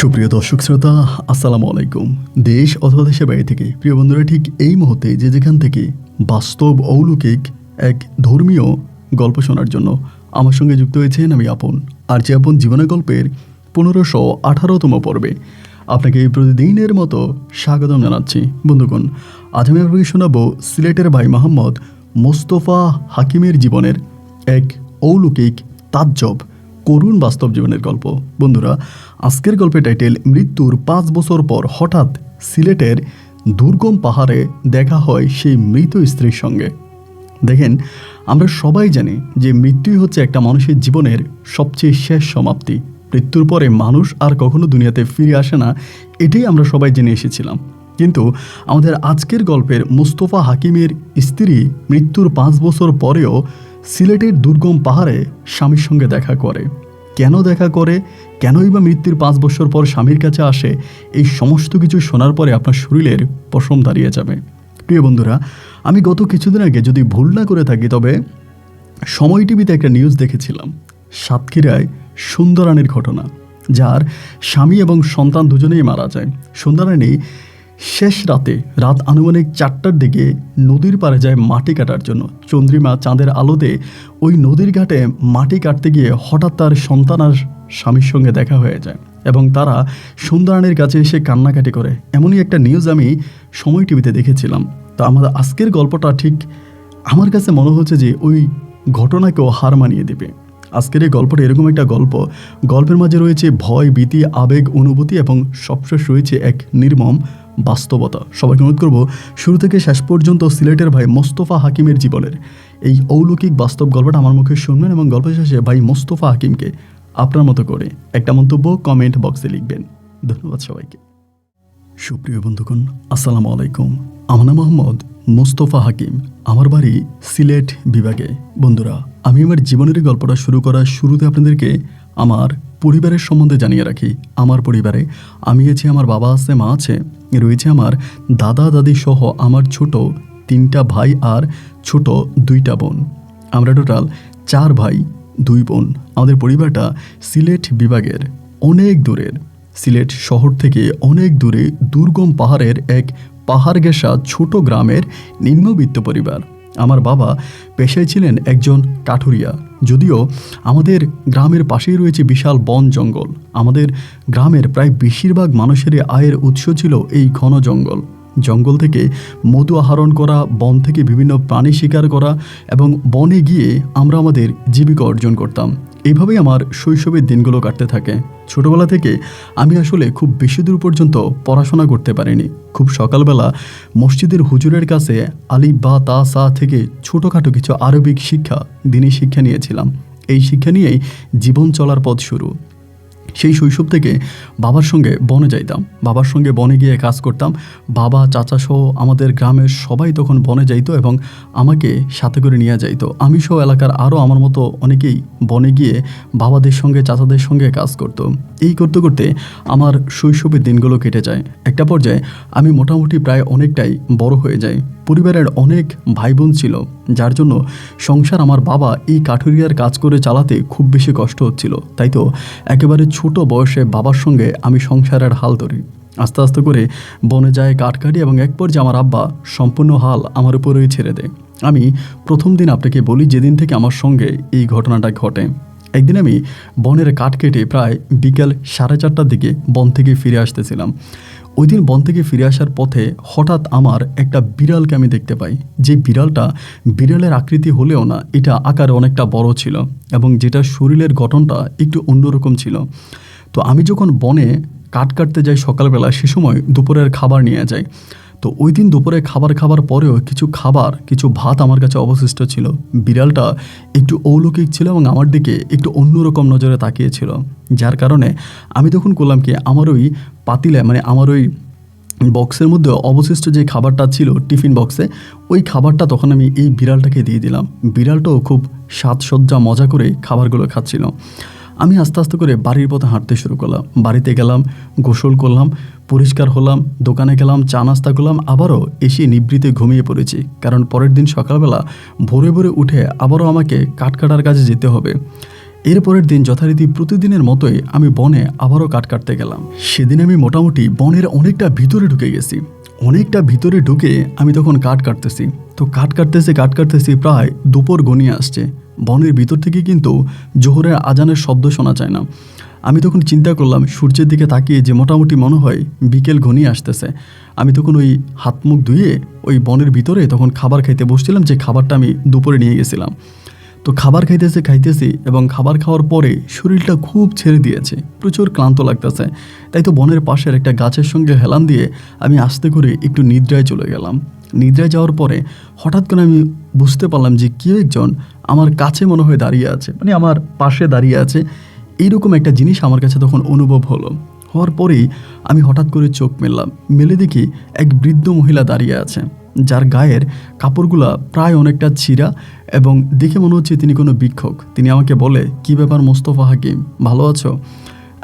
সুপ্রিয় দর্শক শ্রোতা, আসসালামু আলাইকুম। দেশ অথবা দেশের বাইরে থেকে প্রিয় বন্ধুরা, ঠিক এই মুহূর্তে যে যেখান থেকে বাস্তব অলৌকিক এক ধর্মীয় গল্প শোনার জন্য আমার সঙ্গে যুক্ত হয়েছেন, আমি আপন। আর যে আপন জীবনের গল্পের 1518তম পর্বে আপনাকে এই প্রতিদিনের মতো স্বাগতম জানাচ্ছি। বন্ধুগণ, আজ আমি আপনাকে শোনাবো সিলেটের ভাই মোহাম্মদ মোস্তফা হাকিমের জীবনের এক অলৌকিক তাজ্জব করুণ বাস্তব জীবনের গল্প। বন্ধুরা, আজকের গল্পের টাইটেল মৃত্যুর 5 বছর পর হঠাৎ সিলেটের দুর্গম পাহাড়ে দেখা হয় সেই মৃত স্ত্রীর সঙ্গে। দেখেন, আমরা সবাই জানি যে মৃত্যুই হচ্ছে একটা মানুষের জীবনের সবচেয়ে শেষ সমাপ্তি। মৃত্যুর পরে মানুষ আর কখনো দুনিয়াতে ফিরে আসে না, এটাই আমরা সবাই জেনে এসেছিলাম। কিন্তু আমাদের আজকের গল্পের মোস্তফা হাকিমের স্ত্রী মৃত্যুর 5 বছর পরেও সিলেটের দুর্গম পাহাড়ে স্বামীর সঙ্গে দেখা করে। কেন দেখা করে, কেনই বা মৃত্যুর 5 বছর পর স্বামীর কাছে আসে, এই সমস্ত কিছু শোনার পরে আপনার শরীরের পশম দাঁড়িয়ে যাবে। প্রিয় বন্ধুরা, আমি গত কিছুদিন আগে যদি ভুল না করে থাকি, তবে সময় টিভিতে একটা নিউজ দেখেছিলাম সাতক্ষীরায় সুন্দরানীর ঘটনা, যার স্বামী এবং সন্তান দুজনেই মারা যায়। সুন্দরানী শেষ রাত আনুমানিক 4টার দিকে নদীর পাড়ে যায় মাটি কাটার জন্য। চন্দ্রিমা চাঁদের আলোতে ওই নদীর ঘাটে মাটি কাটতে গিয়ে হঠাৎ তার সন্তান আর স্বামীর সঙ্গে দেখা হয়ে যায় এবং তারা সুন্দরানীর কাছে এসে কান্নাকাটি করে। এমনই একটা নিউজ আমি সময় টিভিতে দেখেছিলাম। তো আমাদের আজকের গল্পটা ঠিক আমার কাছে মনে হচ্ছে যে ওই ঘটনাকেও হার মানিয়ে দেবে। আজকের এই গল্পটা এরকম একটা গল্পের মাঝে রয়েছে ভয়, ভীতি, আবেগ, অনুভূতি এবং সবশেষ রয়েছে এক নির্মম বাস্তবতা। সবাইকে অনুরোধ করবো শুরু থেকে শেষ পর্যন্ত সিলেটের ভাই মোস্তফা হাকিমের জীবনের এই অলৌকিক বাস্তব গল্পটা আমার মুখে শুনবেন এবং গল্প শেষে ভাই মোস্তফা হাকিমকে আপনার মতো করে একটা মন্তব্য কমেন্ট বক্সে লিখবেন। ধন্যবাদ সবাইকে। সুপ্রিয় বন্ধুগণ, আসসালামু আলাইকুম। আমার নাম মোহাম্মদ মোস্তফা হাকিম, আমার বাড়ি সিলেট বিভাগে। বন্ধুরা, আমি আমার জীবনের গল্পটা শুরু করার শুরুতে আপনাদেরকে আমার পরিবারের সম্বন্ধে জানিয়ে রাখি। আমার পরিবারে আমি আছি, আমার বাবা আছে, মা আছে, রয়েছে আমার দাদা দাদি সহ আমার ছোট 3টা ভাই আর ছোট 2টা বোন। আমরা টোটাল 4 ভাই 2 বোন। আমাদের পরিবারটা সিলেট বিভাগের অনেক দূরের, সিলেট শহর থেকে অনেক দূরে দুর্গম পাহাড়ের এক পাহাড় ঘেঁষা ছোট গ্রামের নিম্নবিত্ত পরিবার। আমার বাবা পেশায় ছিলেন একজন কাঠুরিয়া। যদিও আমাদের গ্রামের পাশেই রয়েছে বিশাল বন জঙ্গল, আমাদের গ্রামের প্রায় বেশিরভাগ মানুষেরই আয়ের উৎস ছিল এই ঘন জঙ্গল থেকে মধু আহরণ করা, বন থেকে বিভিন্ন প্রাণী শিকার করা এবং বনে গিয়ে আমরা আমাদের জীবিকা অর্জন করতাম। এইভাবেই আমার শৈশবের দিনগুলো কাটতে থাকে। ছোটবেলা থেকে আমি আসলে খুব বেশি দূর পর্যন্ত পড়াশোনা করতে পারিনি। খুব সকালবেলা মসজিদের হুজুরের কাছে আলিফ বা তা সা থেকে ছোটোখাটো কিছু আরবিক শিক্ষা, দিনী শিক্ষা নিয়েছিলাম। এই শিক্ষা নিয়েই জীবন চলার পথ শুরু। সেই শৈশব থেকে বাবার সঙ্গে বনে যাইতাম, বাবার সঙ্গে বনে গিয়ে কাজ করতাম। বাবা, চাচা সহ আমাদের গ্রামের সবাই তখন বনে যাইতো এবং আমাকে সাথে করে নিয়ে যাইতো। আমি সহ এলাকার আরও আমার মতো অনেকেই বনে গিয়ে বাবাদের সঙ্গে, চাচাদের সঙ্গে কাজ করতো। এই করতে করতে আমার শৈশবের দিনগুলো কেটে যায়। একটা পর্যায়ে আমি মোটামুটি প্রায় অনেকটাই বড় হয়ে যাই। পরিবারের অনেক ভাই বোন ছিল, যার জন্য সংসার আমার বাবা এই কাঠুরিয়ার কাজ করে চালাতে খুব বেশি কষ্ট হচ্ছিল। তাই তো একেবারে ছোট বয়সে বাবার সঙ্গে আমি সংসারের হাল ধরি। আস্তে আস্তে করে বনে যায়, কাঠ কাটি এবং এক পর্যায়ে আমার আব্বা সম্পূর্ণ হাল আমার উপরেই ছেড়ে দেয়। আমি প্রথম দিন আপনাকে বলি, যেদিন থেকে আমার সঙ্গে এই ঘটনাটা ঘটে। একদিন আমি বনের কাঠ কেটে প্রায় বিকেল 4:30টার দিকে বন থেকে ফিরে আসতেছিলাম। ওই দিন বন থেকে ফিরে আসার পথে হঠাৎ আমার একটা বিড়ালকে আমি দেখতে পাই। যে বিড়ালটা বিড়ালের আকৃতি হলেও না, এটা আকারে অনেকটা বড় ছিল এবং যেটা শরীরের গঠনটা একটু অন্যরকম ছিল। তো আমি যখন বনে কাঠ কাটতে যাই সকালবেলা, সে সময় দুপুরের খাবার নিয়ে যাই। তো ওই দিন দুপুরে খাবার পরেও কিছু ভাত আমার কাছে অবশিষ্ট ছিল। বিড়ালটা একটু অলৌকিক ছিল এবং আমার দিকে একটু অন্যরকম নজরে তাকিয়েছিল, যার কারণে আমি তখন করলাম কি, আমার ওই পাতিলে, মানে আমার ওই বক্সের মধ্যে অবশিষ্ট যে খাবারটা ছিল টিফিন বক্সে, ওই খাবারটা তখন আমি এই বিড়ালটাকে দিয়ে দিলাম। বিড়ালটাও খুব সাজসজ্জা মজা করে খাবারগুলো খাচ্ছিল। আমি আস্তে আস্তে করে বাড়ির পথে হাঁটতে শুরু করলাম। বাড়িতে গেলাম, গোসল করলাম, পরিষ্কার হলাম, দোকানে গেলাম, চা নাস্তা করলাম, আবারও এসে নিভৃতে ঘুমিয়ে পড়েছি। কারণ পরের দিন সকালবেলা ভোরে উঠে আবারও আমাকে কাঠ কাটার কাজে যেতে হবে। এরপরের দিন যথারীতি প্রতিদিনের মতোই আমি বনে আবারও কাঠ কাটতে গেলাম। সেদিন আমি মোটামুটি বনের অনেকটা ভিতরে ঢুকে গেছি। অনেকটা ভিতরে ঢুকে আমি তখন কাঠ কাটতেছি। তো কাঠ কাটতেছি প্রায় দুপুর গনিয়ে আসছে। বনের ভিতর থেকে কিন্তু জোহরের আজানের শব্দ শোনা যায় না। আমি তখন চিন্তা করলাম সূর্যের দিকে তাকিয়ে যে মোটামুটি মনে হয় বিকেল ঘনিয়ে আসতেছে। আমি তখন ওই হাত মুখ ধুয়ে ওই বনের ভিতরে তখন খাবার খাইতে বসছিলাম, যে খাবারটা আমি দুপুরে নিয়ে গেছিলাম। তো খাবার খাইতেছি এবং খাবার খাওয়ার পরে শরীরটা খুব ছেড়ে দিয়েছে, প্রচুর ক্লান্ত লাগতেছে। তাই তো বনের পাশের একটা গাছের সঙ্গে হেলান দিয়ে আমি আস্তে করে একটু নিদ্রায় চলে গেলাম। নিদ্রায় যাওয়ার পরে হঠাৎ করে আমি বুঝতে পারলাম যে কেউ একজন আমার কাছে মনে হয় দাঁড়িয়ে আছে, মানে আমার পাশে দাঁড়িয়ে আছে। এইরকম একটা জিনিস আমার কাছে তখন অনুভব হওয়ার পরেই আমি হঠাৎ করে চোখ মেলে দেখি এক বৃদ্ধ মহিলা দাঁড়িয়ে আছে, যার গায়ের কাপড়গুলা প্রায় অনেকটা ছিঁড়া এবং দেখে মনে হচ্ছে তিনি কোনো ভিক্ষুক। তিনি আমাকে বলে, কি ব্যাপার মোস্তফা হাকিম, ভালো আছো?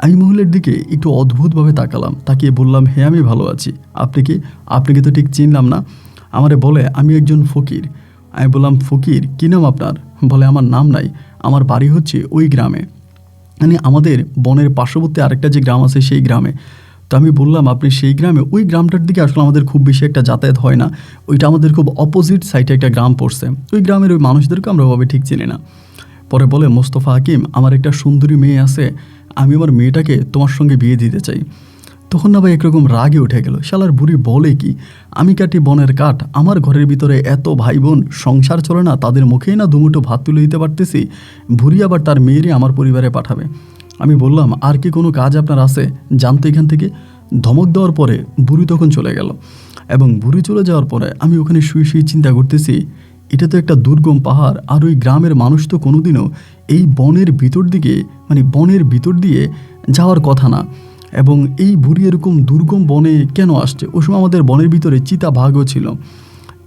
আমি মহিলার দিকে একটু অদ্ভুতভাবে তাকিয়ে বললাম, হ্যাঁ আমি ভালো আছি। আপনাকে তো ঠিক চিনলাম না। আমারে বলে, আমি একজন ফকির। আমি বললাম, ফকির, কী নাম আপনার? বলে, আমার নাম নাই, আমার বাড়ি হচ্ছে ওই গ্রামে, মানে আমাদের বনের পার্শ্ববর্তী আরেকটা যে গ্রাম আছে সেই গ্রামে। তো আমি বললাম, আপনি সেই গ্রামে? ওই গ্রামটার দিকে আসলে আমাদের খুব বেশি একটা যাতায়াত হয় না, ওইটা আমাদের খুব অপোজিট সাইডে একটা গ্রাম পড়ছে। ওই গ্রামের ওই মানুষদেরকে আমরা ওভাবে ঠিক চিনি না। পরে বলে, মোস্তফা হাকিম, আমার একটা সুন্দরী মেয়ে আছে, আমি আমার মেয়েটাকে তোমার সঙ্গে বিয়ে দিতে চাই। তখন না ভাই একরকম রাগে উঠে গেল। শালার বুড়ি বলে কি, আমি কাটি বনের কাঠ, আমার ঘরের ভিতরে এত ভাই বোন, সংসার চলে না, তাদের মুখেই না দুমুঠো ভাত তুলে দিতে পারতেছি, বুড়ি আবার তার মেয়েরই আমার পরিবারে পাঠাবে। আমি বললাম, আর কি কোনো কাজ আপনার আছে, জানতো এখান থেকে। ধমক দেওয়ার পরে বুড়ি তখন চলে গেল। এবং বুড়ি চলে যাওয়ার পরে আমি ওখানে শুয়ে চিন্তা করতেছি, এটা তো একটা দুর্গম পাহাড়, আর ওই গ্রামের মানুষ তো কোনোদিনও এই বনের ভিতর দিয়ে যাওয়ার কথা না। এবং এই বুড়ি এরকম দুর্গম বনে কেন আসছে? ওই সময় আমাদের বনের ভিতরে চিতাবাঘও ছিল।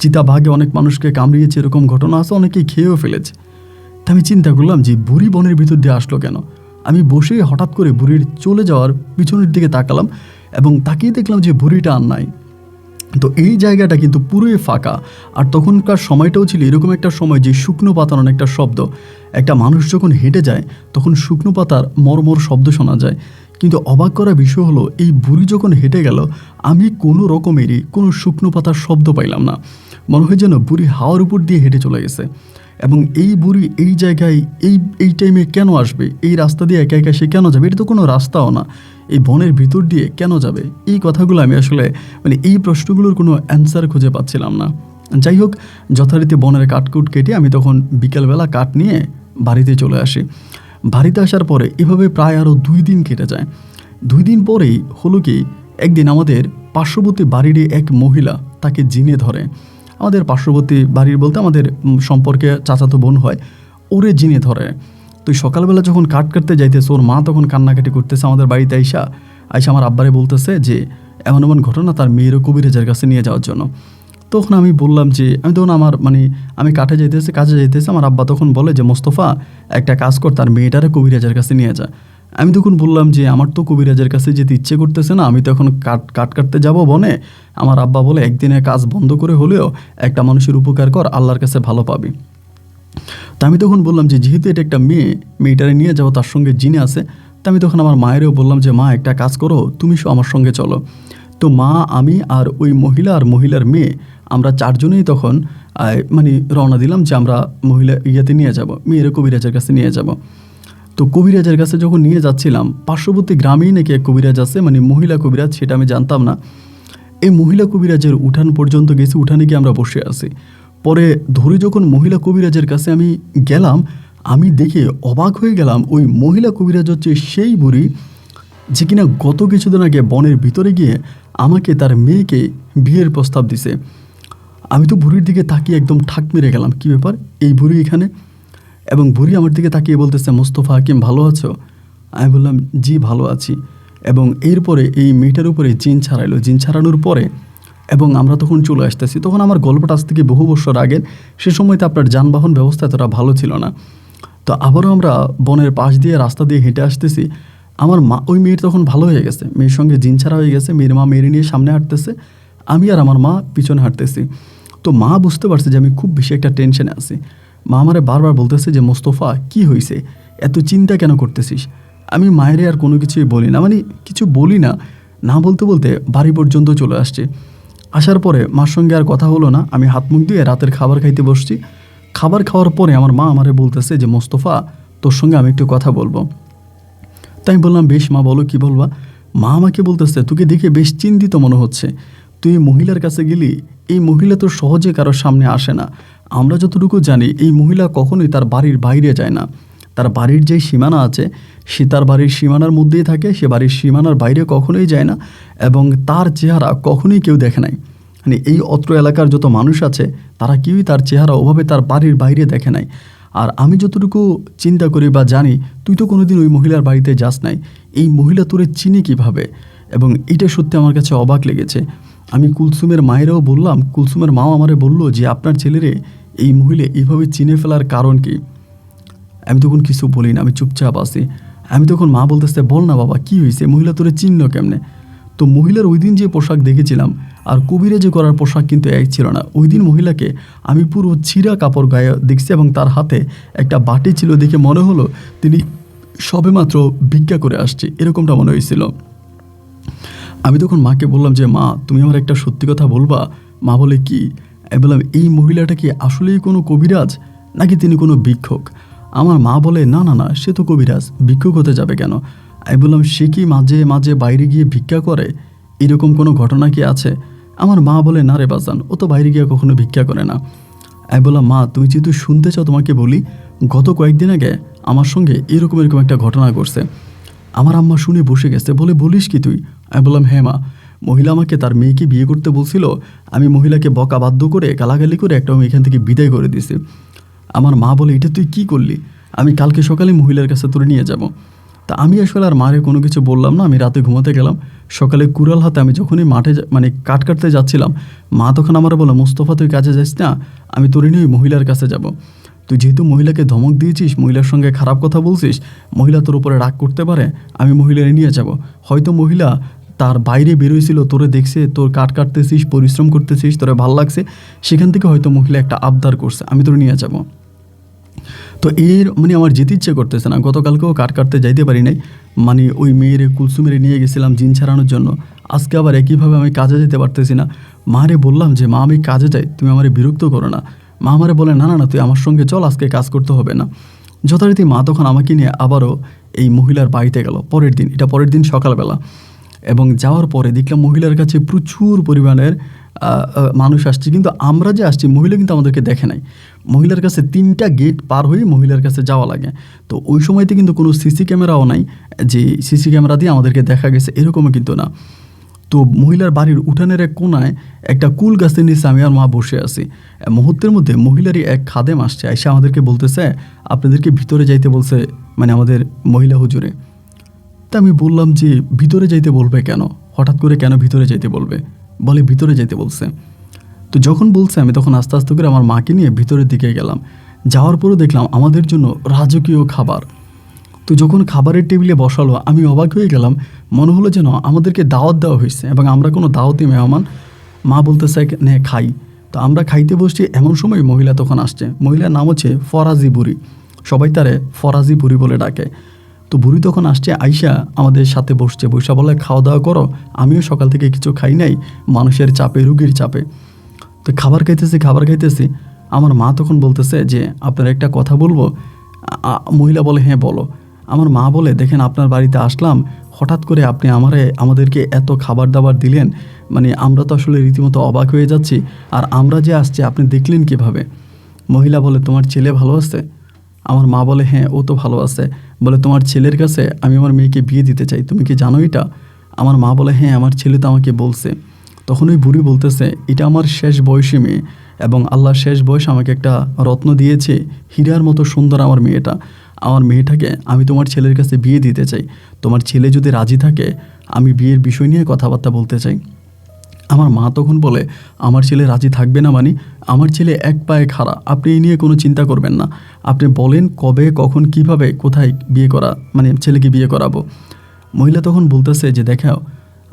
চিতাবাঘে অনেক মানুষকে কামড়িয়েছে, এরকম ঘটনা আছে, অনেকেই খেয়েও ফেলেছে। তা আমি চিন্তা করলাম যে বুড়ি বনের ভিতর দিয়ে আসলো কেন। আমি বসে হঠাৎ করে বুড়ির চলে যাওয়ার পিছনের দিকে তাকালাম এবং তাকিয়ে দেখলাম যে বুড়িটা আর নাই। তো এই জায়গাটা কিন্তু পুরোই ফাঁকা। আর তখনকার সময়টাও ছিল এরকম একটা সময় যে শুকনো পাতার অনেকটা শব্দ, একটা মানুষ যখন হেঁটে যায় তখন শুকনো পাতার মরমর শব্দ শোনা যায়। কিন্তু অবাক করা বিষয় হলো, এই বুড়ি যখন হেঁটে গেল আমি কোনো রকমেরই কোনো শুকনো পাতার শব্দ পাইলাম না। মনে হয় যেন বুড়ি হাওয়ার উপর দিয়ে হেঁটে চলে গেছে। এবং এই বুড়ি এই জায়গায় এই টাইমে কেন আসবে? এই রাস্তা দিয়ে একা একা সে কেন যাবে? এটা তো কোনো রাস্তাও না, এই বনের ভিতর দিয়ে কেন যাবে? এই কথাগুলো আমি আসলে এই প্রশ্নগুলোর কোনো অ্যান্সার খুঁজে পাচ্ছিলাম না। যাই হোক, যথারীতি বনের কাঠকুট কেটে আমি তখন বিকেলবেলা কাঠ নিয়ে বাড়িতে চলে আসি। বাড়িতে আসার পরে এভাবে প্রায় আরও 2 দিন কেটে যায়। 2 দিন পরেই হলো কি, একদিন আমাদের পার্শ্ববর্তী বাড়ির এক মহিলা, তাকে জিনে ধরে। আমাদের পার্শ্ববর্তী বাড়ির বলতে আমাদের সম্পর্কে চাচাতো বোন হয়, ওরে জিনে ধরে। তো সকালবেলা যখন কাঠ কাটতে যাইতেছে, ওর মা তখন কান্নাকাটি করতেছে আমাদের বাড়িতে আইসা আমার আব্বারে বলতেছে যে এমন এমন ঘটনা, তার মেয়েরও কবিরাজের কাছে নিয়ে যাওয়ার জন্য। তখন আমি বললাম যে আমি কাজে যাইতেছি, আমার আব্বা তখন বলে যে, মোস্তফা, একটা কাজ কর, তার মেয়েটারে কবিরাজের কাছে নিয়ে যা। আমি তখন বললাম যে আমার তো কবিরাজের কাছে যেতে ইচ্ছে করতেছে না, আমি তো এখন কাঠ কাটতে যাবো বনে। আমার আব্বা বলে, একদিনের কাজ বন্ধ করে হলেও একটা মানুষের উপকার কর, আল্লাহর কাছে ভালো পাবি। তা আমি তখন বললাম যে যেহেতু এটা একটা মেয়েটারে নিয়ে যাবো, তার সঙ্গে জিনে আছে। তা আমি তখন আমার মায়েরও বললাম যে, মা, একটা কাজ করো, তুমি আমার সঙ্গে চলো। তো মা, আমি আর ওই মহিলা আর মহিলার মেয়ে, আমরা 4 জনেই তখন রওনা দিলাম যে আমরা নিয়ে যাব, মেয়ের কবিরাজের কাছে নিয়ে যাব। তো কবিরাজের কাছে যখন নিয়ে যাচ্ছিলাম, পার্শ্ববর্তী গ্রামেই নাকি এক কবিরাজ আছে, মহিলা কবিরাজ, সেটা আমি জানতাম না। এই মহিলা কবিরাজের উঠান পর্যন্ত গেছি, উঠানে গিয়ে আমরা বসে আছি। পরে ধরে যখন মহিলা কবিরাজের কাছে আমি গেলাম, আমি দেখে অবাক হয়ে গেলাম, ওই মহিলা কবিরাজ হচ্ছে সেই বুড়ি যে কিনা গত কিছুদিন আগে বনের ভিতরে গিয়ে আমাকে তার মেয়েকে বিয়ের প্রস্তাব দিছে। আমি তো বুড়ির দিকে তাকিয়ে একদম ঠাক মেরে গেলাম, কী ব্যাপার, এই বুড়ি এখানে? এবং বুড়ি আমার দিকে তাকিয়ে বলতেছে, মোস্তফা হাকিম, ভালো আছো? আমি বললাম, জি ভালো আছি। এবং এরপরে এই মেয়েটার উপরে জিন ছাড়ানোর পরে এবং আমরা তখন চলে আসতেছি। তখন আমার গল্পটা আজ থেকে বহু বছর আগের, সে সময়তে আপনার যানবাহন ব্যবস্থা এতটা ভালো ছিল না। তো আবারও আমরা বনের পাশ দিয়ে রাস্তা দিয়ে হেঁটে আসতেছি। আমার মা, ওই মেয়ের তখন ভালো হয়ে গেছে, মেয়ের সঙ্গে জিন ছাড়া হয়ে গেছে, মেয়ের মা মেরে নিয়ে সামনে হাঁটতেছে, আমি আর আমার মা পিছনে হাঁটতেছি। তো মা বুঝতে পারছে যে আমি খুব বেশি একটা টেনশনে আছি। মা আমারে বারবার বলতেছে যে, মোস্তফা, কি হয়েছে? এত চিন্তা কেন করতেছিস? আমি মায়েরে আর কোনো কিছুই বলি না, মানে কিছু বলি না। না বলতে বলতে বাড়ি পর্যন্ত চলে আসছি। আসার পরে মার সঙ্গে আর কথা হলো না। আমি হাত মুখ দিয়ে রাতের খাবার খাইতে বসছি। খাবার খাওয়ার পরে আমার মা আমারে বলতেছে যে মোস্তফা, তোর সঙ্গে আমি একটু কথা বলবো। তাই আমি বললাম, বেশ মা, বলো, কি বলবা? মা আমাকে বলতেছে, তোকে দেখে বেশ চিন্তিত মনে হচ্ছে। তুই এই মহিলার কাছে গেলি, এই মহিলা তো সহজে কারোর সামনে আসে না। আমরা যতটুকু জানি এই মহিলা কখনোই তার বাড়ির বাইরে যায় না। তার বাড়ির যে সীমানা আছে সে তার বাড়ির সীমানার মধ্যেই থাকে, সে বাড়ির সীমানার বাইরে কখনোই যায় না, এবং তার চেহারা কখনোই কেউ দেখে নাই। মানে এই অত্র এলাকার যত মানুষ আছে তারা কেউই তার চেহারা ওভাবে তার বাড়ির বাইরে দেখে নাই। আর আমি যতটুকু চিন্তা করি বা জানি, তুই তো কোনোদিন ওই মহিলার বাড়িতে যাস নাই, এই মহিলা তোরে চিনি কীভাবে? এবং এটা সত্যি আমার কাছে অবাক লেগেছে। আমি কুলসুমের মায়েরাও বললাম, কুলসুমের মাও আমারে বলল যে আপনার ছেলেরে এই মহিলা এইভাবে চিনে ফেলার কারণ কি? আমি তখন কিছু বলি না, আমি চুপচাপ আছি। আমি তখন মা বলতেছে, বল না বাবা, কী হয়েছে? মহিলা তোরে চিনল কেমনে? তো মহিলার ওই দিন যে পোশাক দেখেছিলাম আর কবিরাজি করার পোশাক কিন্তু এক ছিল না। ওই দিন মহিলাকে আমি পুরো ছিঁড়া কাপড় গায়ে দেখছি, এবং তার হাতে একটা বাটি ছিল, দেখে মনে হলো তিনি সবেমাত্র ভিক্ষা করে আসছে, এরকমটা মনে হয়েছিল। আমি তখন মাকে বললাম যে মা, তুমি আমার একটা সত্যি কথা বলবা? মা বলে, কি? আমি বললাম, এই মহিলাটা কি আসলেই কোনো কবিরাজ, নাকি তিনি কোনো ভিক্ষুক? আমার মা বলে, না না না, সে তো কবিরাজ, ভিক্ষুক হতে যাবে কেন? আমি বললাম, সে কি মাঝে মাঝে বাইরে গিয়ে ভিক্ষা করে? এরকম কোনো ঘটনা কি আছে? আমার মা বলে, না রে বাজান, ও তো বাইরে গিয়ে কখনো ভিক্ষা করে না। আমি বললাম, মা, তুমি যেহেতু শুনতে চাও তোমাকে বলি, গত কয়েকদিন আগে আমার সঙ্গে এরকম একটা ঘটনা ঘটছে। আমার আম্মা শুনে বসে গেছে, বলে, বলিস কি তুই? আমি বললাম, হ্যাঁ মা, মহিলা আমাকে তার মেয়েকে বিয়ে করতে বলছিল। আমি মহিলাকে বকা বাধ্য করে, গালাগালি করে একটা আমি এখান থেকে বিদায় করে দিছি। আমার মা বলে, এটা তুই কি করলি? আমি কালকে সকালে মহিলার কাছে তোরে নিয়ে যাব। তা আমি আসলে আর মারে কোনো কিছু বললাম না। আমি রাতে ঘুমাতে গেলাম। সকালে কুড়াল হাতে আমি যখনই মাঠে মানে কাট কাটতে যাচ্ছিলাম, মা তখন আমার বলে, মোস্তফা, তুই কাজে যাস না, আমি তোরে নিয়ে মহিলার কাছে যাব। তুই যেহেতু মহিলাকে ধমক দিয়েছিস, মহিলার সঙ্গে খারাপ কথা বলছিস, মহিলা তোর উপরে রাগ করতে পারে, আমি মহিলারে নিয়ে যাব। হয়তো মহিলা তার বাইরে বেরোয়ছিল, তোরে দেখছে, তোর কাট কাটতেছিস, পরিশ্রম করতেছিস, তোরে ভাল লাগছে, সেখান থেকে হয়তো মহিলা একটা আবদার করছে, আমি তোরে নিয়ে যাব। তো মানে আমার যেতে ইচ্ছে করতেছে না। গতকালকেও কাট কাটতে যাইতে পারি নাই, মানে ওই মেয়েরে কুলসুমেরে নিয়ে গেছিলাম জিন ছাড়ানোর জন্য। আজকে আবার একইভাবে আমি কাজে যেতে পারতেছি না। মারে বললাম যে মা, আমি কাজে যাই, তুমি আমারে বিরক্ত করো না। মা আমারে বলে, না না না, তুই আমার সঙ্গে চল, আজকে কাজ করতে হবে না। যথারীতি মা তখন আমাকে নিয়ে আবারও এই মহিলার বাড়িতে গেল পরের দিন সকালবেলা। এবং যাওয়ার পরে দেখলাম মহিলার কাছে প্রচুর পরিমাণের মানুষ আসছে, কিন্তু আমরা যে আসছি মহিলা কিন্তু আমাদেরকে দেখে নাই। মহিলার কাছে 3টা গেট পার হয়ে মহিলার কাছে যাওয়া লাগে। তো ওই সময়তে কিন্তু কোনো সিসি ক্যামেরাও নাই যে সিসি ক্যামেরা দিয়ে আমাদেরকে দেখা গেছে, এরকমও কিন্তু না। তো মহিলার বাড়ির উঠানের এক কোনায় একটা কুল গাছের নিচে আমি আর মা বসে আছি। মুহূর্তের মধ্যে মহিলারই এক খাদেম আসছে, এসে আমাদেরকে বলতেছে, আপনাদেরকে ভিতরে যাইতে বলছে, মানে আমাদের মহিলা হুজুরে। তা আমি বললাম যে ভিতরে যাইতে বলবে কেন? হঠাৎ করে কেন ভিতরে যাইতে বলবে? বলে, ভিতরে যাইতে বলছে। তো যখন বলছে, আমি তখন আস্তে আস্তে করে আমার মাকে নিয়ে ভিতরের দিকে গেলাম। যাওয়ার পরও দেখলাম আমাদের জন্য রাজকীয় খাবার। তো যখন খাবারের টেবিলে বসালো, আমি অবাক হয়ে গেলাম। মনে হলো যেন আমাদেরকে দাওয়াত দেওয়া হয়েছে, এবং আমরা কোনো দাওয়াতি মেহমান। মা বলতেছে, নে খাই। তো আমরা খাইতে বসছি, এমন সময় মহিলা তখন আসছে। মহিলার নাম হচ্ছে ফরাজি বুড়ি, সবাই তারে ফরাজি বুড়ি বলে ডাকে। তো বুড়ি তখন আসছে, আইসা আমাদের সাথে বসছে, বৈশা বলে, খাওয়া দাওয়া করো, আমিও সকাল থেকে কিছু খাই নাই, মানুষের চাপে, রুগীর চাপে। তো খাবার খাইতেছি। আমার মা তখন বলতেছে যে আপনার একটা কথা বলবো। মহিলা বলে, হ্যাঁ বলো। আমার মা বলে, দেখেন, আপনার বাড়িতে আসলাম, হঠাৎ করে আপনি আমাদেরকে এত খাবার দাবার দিলেন, মানে আমরা তো আসলে রীতিমতো অবাক হয়ে যাচ্ছি। আর আমরা যে আসছি আপনি দেখলেন কিভাবে? মহিলা বলে, তোমার ছেলে ভালো আছে? আমার মা বলে, হ্যাঁ, ও তো ভালো আছে। বলে, তোমার ছেলের কাছে আমি আমার মেয়েকে বিয়ে দিতে চাই, তুমি কি জানো এটা? আমার মা বলে, হ্যাঁ, আমার ছেলে তো আমাকে বলছে। তখন ওই বুড়ি বলতেছে, এটা আমার শেষ বয়সী মেয়ে, এবং আল্লাহ শেষ বয়স আমাকে একটা রত্ন দিয়েছে, হীরার মতো সুন্দর আমার মেয়েটা। আমার মেয়েটাকে আমি তোমার ছেলের কাছে বিয়ে দিতে চাই। তোমার ছেলে যদি রাজি থাকে, আমি বিয়ের বিষয় নিয়ে কথাবার্তা বলতে চাই। আমার মা তখন বলে, আমার ছেলে রাজি থাকবে না? মানে আমার ছেলে এক পায়ে খাড়া, আপনি এই নিয়ে কোনো চিন্তা করবেন না। আপনি বলেন কবে, কখন, কিভাবে, কোথায় বিয়ে করা, মানে ছেলেকে বিয়ে করাবো। মহিলা তখন বলতেছে যে, দেখাও,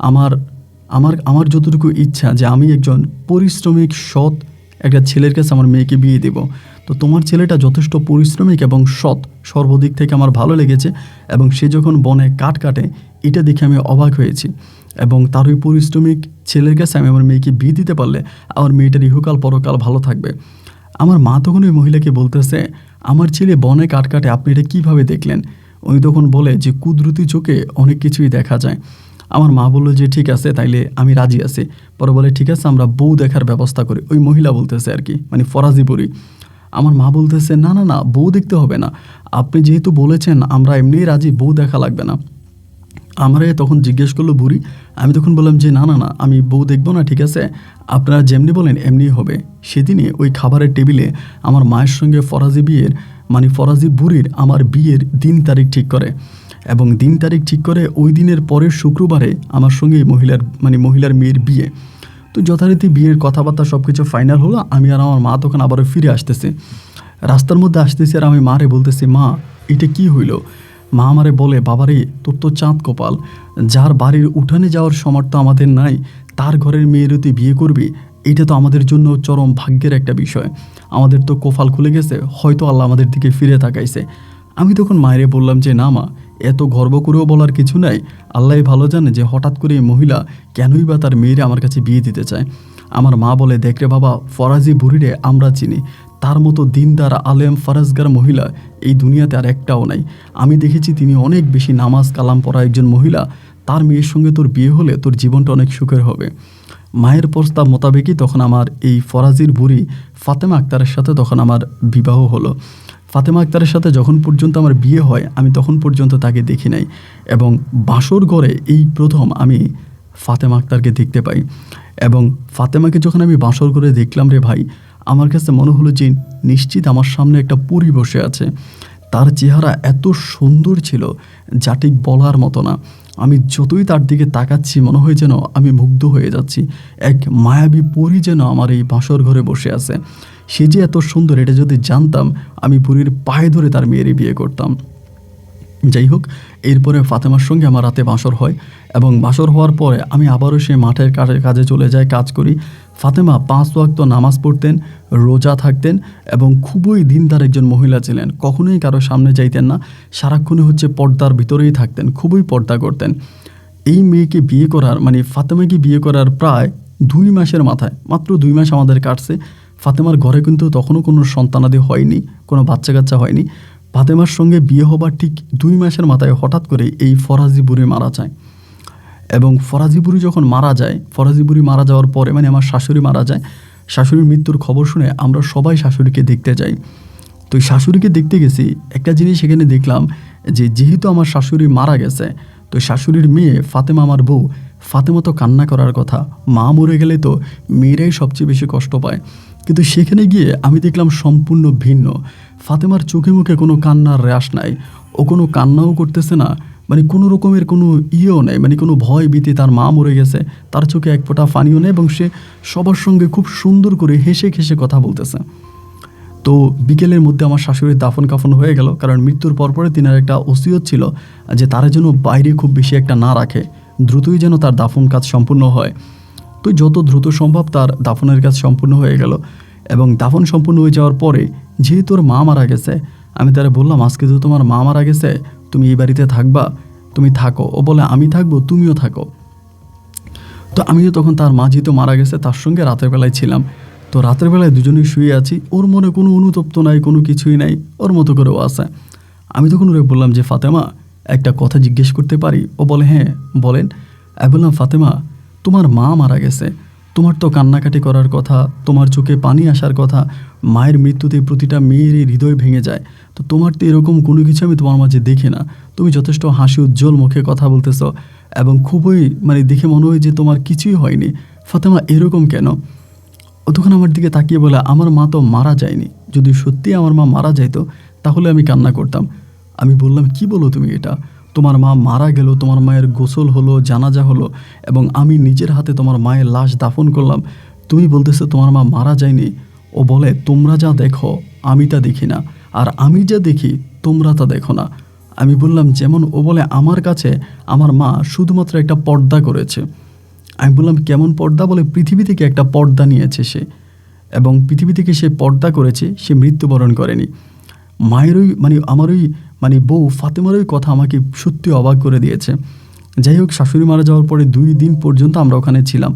আমার আমার আমার যতটুকু ইচ্ছা যে আমি একজন পরিশ্রমিক, সৎ একটা ছেলের কাছে আমার মেয়েকে বিয়ে দেব। তো তোমার ছেলেটা যথেষ্ট পরিশ্রমিক এবং সৎ, সর্বদিক থেকে আমার ভালো লেগেছে। এবং সে যখন বনে কাঠ কাটে এটা দেখে আমি অবাক হয়েছি। এবং তার ওই পরিশ্রমিক ছেলের কাছে আমি আমার মেয়েকে বিয়ে দিতে পারলে আমার মেয়েটার ইহকাল পরকাল ভালো থাকবে। আমার মা তখন ওই মহিলাকে বলতেছে, আমার ছেলে বনে কাঠ কাটে, আপনি এটা কীভাবে দেখলেন? উনি তখন বলে যে কুদরতি চোখে অনেক কিছুই দেখা যায়। আমার মা বললো যে ঠিক আছে, তাইলে আমি রাজি আছি। পরে বলে ঠিক আছে, আমরা বউ দেখার ব্যবস্থা করি। ওই মহিলা বলতেছে আর কি, মানে ফরাজি বুড়ি। আমার মা বলতেছে না না না, বউ দেখতে হবে না, আপনি যেহেতু বলেছেন আমরা এমনিই রাজি, বউ দেখা লাগবে না। আমারে তখন জিজ্ঞেস করলো বুড়ি। আমি তখন বললাম যে না না না, আমি বউ দেখবো না, ঠিক আছে, আপনারা যেমনি বলেন এমনিই হবে। সেদিনই ওই খাবারের টেবিলে আমার মায়ের সঙ্গে ফরাজি বিয়ের, মানে ফরাজি বুড়ির আমার বিয়ের দিন তারিখ ঠিক করে। এবং দিন তারিখ ঠিক করে ওই দিনের পরের শুক্রবারে আমার সঙ্গে মহিলার মেয়ের বিয়ে। তো যথারীতি বিয়ের কথাবার্তা সব কিছু ফাইনাল হলো। আমি আর আমার মা তখন আবারও ফিরে আসতেছি, রাস্তার মধ্যে আসতেছি। আর আমি মারে বলতেছি, মা এটা কি হইল? মা আমারে বলে, বাবারে তোর তো চাঁদ কপাল, যার বাড়ির উঠানে যাওয়ার সামর্থ্য আমাদের নাই তার ঘরের মেয়েরও তুই বিয়ে করবি, এটা তো আমাদের জন্য চরম ভাগ্যের একটা বিষয়। আমাদের তো কপাল খুলে গেছে, হয়তো আল্লাহ আমাদের দিকে ফিরে তাকাইছে। আমি তখন মায়েরে বললাম যে না মা, এত গর্ব করেও বলার কিছু নাই, আল্লাহ ভালো জানে যে হঠাৎ করে এই মহিলা কেনই বা তার মেয়েরে আমার কাছে বিয়ে দিতে চায়। আমার মা বলে, দেখ রে বাবা, ফরাজি বুড়িরে আমরা চিনি, তার মতো দিনদার আলেম ফারাজগার মহিলা এই দুনিয়াতে আর একটাও নাই। আমি দেখেছি তিনি অনেক বেশি নামাজ কালাম পড়া একজন মহিলা, তার মেয়ের সঙ্গে তোর বিয়ে হলে তোর জীবনটা অনেক সুখের হবে। মায়ের প্রস্তাব মোতাবেকই তখন আমার এই ফরাজির বুড়ি ফাতেমা আক্তারের সাথে তখন আমার বিবাহ হলো। ফাতেমা আক্তারের সাথে যখন পর্যন্ত আমার বিয়ে হয় আমি তখন পর্যন্ত তাকে দেখি নাই। এবং বাসর ঘরে এই প্রথম আমি ফাতেমা আক্তারকে দেখতে পাই। এবং ফাতেমাকে যখন আমি বাসর ঘরে দেখলাম রে ভাই, আমার কাছে মনে হলো যে নিশ্চিত আমার সামনে একটা পরী বসে আছে। তার চেহারা এত সুন্দর ছিল যা ঠিক বলার মতো না। আমি যতই তার দিকে তাকাচ্ছি মনে হয় যেন আমি মুগ্ধ হয়ে যাচ্ছি। এক মায়াবী পরী যেন আমার এই বাসর ঘরে বসে আছে। সে যে এত সুন্দর এটা যদি জানতাম আমি পরীর পায়ে ধরে তার মেয়েরই বিয়ে করতাম। যাই হোক, এরপরে ফাতেমার সঙ্গে আমার রাতে বাসর হয়। এবং বাসর হওয়ার পরে আমি আবারও সে মাঠের কাজে চলে যাই, কাজ করি। ফাতেমা 5 ওয়াক্ত নামাজ পড়তেন, রোজা থাকতেন এবং খুবই দিনদার একজন মহিলা ছিলেন। কখনোই কারো সামনে যাইতেন না, সারাক্ষণই পর্দার ভিতরেই থাকতেন, খুবই পর্দা করতেন। এই মেয়েকে বিয়ে করার ফাতেমাকে বিয়ে করার প্রায় 2 মাসের মাথায়, মাত্র 2 মাস আমাদের কাটছে। ফাতেমার ঘরে কিন্তু তখনও কোনো সন্তানাদি হয়নি, কোনো বাচ্চা কাচ্চা হয়নি। ফাতেমার সঙ্গে বিয়ে হবার ঠিক 2 মাসের মাথায় হঠাৎ করে এই ফরাজি বুড়ি মারা যায়। এবং ফরাজি বুড়ি যখন মারা যায়, ফরাজি বুড়ি মারা যাওয়ার পরে আমার শাশুড়ি মারা যায়। শাশুড়ির মৃত্যুর খবর শুনে আমরা সবাই শাশুড়িকে দেখতে যাই। তো এই শাশুড়িকে দেখতে গেছি, একটা জিনিস সেখানে দেখলাম যে যেহেতু আমার শাশুড়ি মারা গেছে, তো শাশুড়ির মেয়ে ফাতেমা, আমার বউ ফাতেমা তো কান্না করার কথা, মা মরে গেলে তো মেয়েরাই সবচেয়ে বেশি কষ্ট পায়। কিন্তু সেখানে গিয়ে আমি দেখলাম সম্পূর্ণ ভিন্ন। ফাতেমার চোখে মুখে কোনো কান্নার রেশ নাই, ও কোনো কান্নাও করতেছে না, কোনো রকমের কোনো ইয়েও নেই, কোনো ভয় ভীতি, তার মা মরে গেছে, তার চোখে এক ফোঁটা পানিও নেই। এবং সে সবার সঙ্গে খুব সুন্দর করে হেসে হেসে কথা বলতেছে। তো বিকেলের মধ্যে আমার শাশুড়ির দাফন কাফন হয়ে গেল, কারণ মৃত্যুর পরপরে তিনার একটা ওসিয়ত ছিল যে তারা যেন বাইরে খুব বেশি একটা না রাখে, দ্রুতই যেন তার দাফন কাজ সম্পূর্ণ হয়। তো যত দ্রুত সম্ভব তার দাফনের কাজ সম্পূর্ণ হয়ে গেল। এবং দাফন সম্পূর্ণ হয়ে যাওয়ার পরে যেহেতু ওর মা মারা গেছে, আমি তারা বললাম, আজকে তো তোমার মা মারা গেছে, তুমি এই বাড়িতে থাকবা? তুমি থাকো। ও বলে, আমি থাকবো, তুমিও থাকো। তো আমিও তখন তার মা যেহেতু মারা গেছে তার সঙ্গে রাতের বেলায় ছিলাম। তো রাতের বেলায় দুজনেই শুয়ে আছি, ওর মনে কোনো অনুতপ্ত নাই, কোনো কিছুই নাই, ওর মতো করেও আছে। আমি তখন ওরে বললাম যে ফাতেমা, একটা কথা জিজ্ঞেস করতে পারি? ও বলে, হ্যাঁ বলেন। আমি বললাম, ফাতেমা, তোমার মা মারা গেছে, তোমার তো কান্নাকাটি করার কথা, তোমার চোখে পানি আসার কথা, মায়ের মৃত্যুতে প্রতিটা মেয়েরই হৃদয় ভেঙে যায়। তো তোমার তো এরকম কোনো কিছু আমি তোমার মাঝে দেখি না, তুমি যথেষ্ট হাসি উজ্জ্বল মুখে কথা বলতেছ এবং খুবই দেখে মনে হয় যে তোমার কিছুই হয়নি। ফাতেমা, এরকম কেন? ও তখন আমার দিকে তাকিয়ে বলে, আমার মা তো মারা যায়নি, যদি সত্যি আমার মা মারা যাইতো তাহলে আমি কান্না করতাম। আমি বললাম, কি বলো তুমি এটা? তোমার মা মারা গেল, তোমার মায়ের গোসল হলো, জানাজা হলো এবং আমি নিজের হাতে তোমার মায়ের লাশ দাফন করলাম, তুমি বলতেছো তোমার মা মারা যায়নি? ও বলে, তোমরা যা দেখো আমি তা দেখি না, আর আমি যা দেখি তোমরা তা দেখো না। আমি বললাম, যেমন? ও বলে, আমার কাছে আমার মা শুধুমাত্র একটা পর্দা করেছে। আমি বললাম, কেমন পর্দা? বলে, পৃথিবী থেকে একটা পর্দা নিয়েছে সে। এবং পৃথিবী থেকে সে পর্দা করেছে, সে মৃত্যুবরণ করেনি। মায়ের ওই আমার ওই বউ ফাতেমার ওই কথা আমাকে সত্যি অবাক করে দিয়েছে। যাই হোক, শাশুড়ি মারা যাওয়ার পরে 2 দিন পর্যন্ত আমরা ওখানে ছিলাম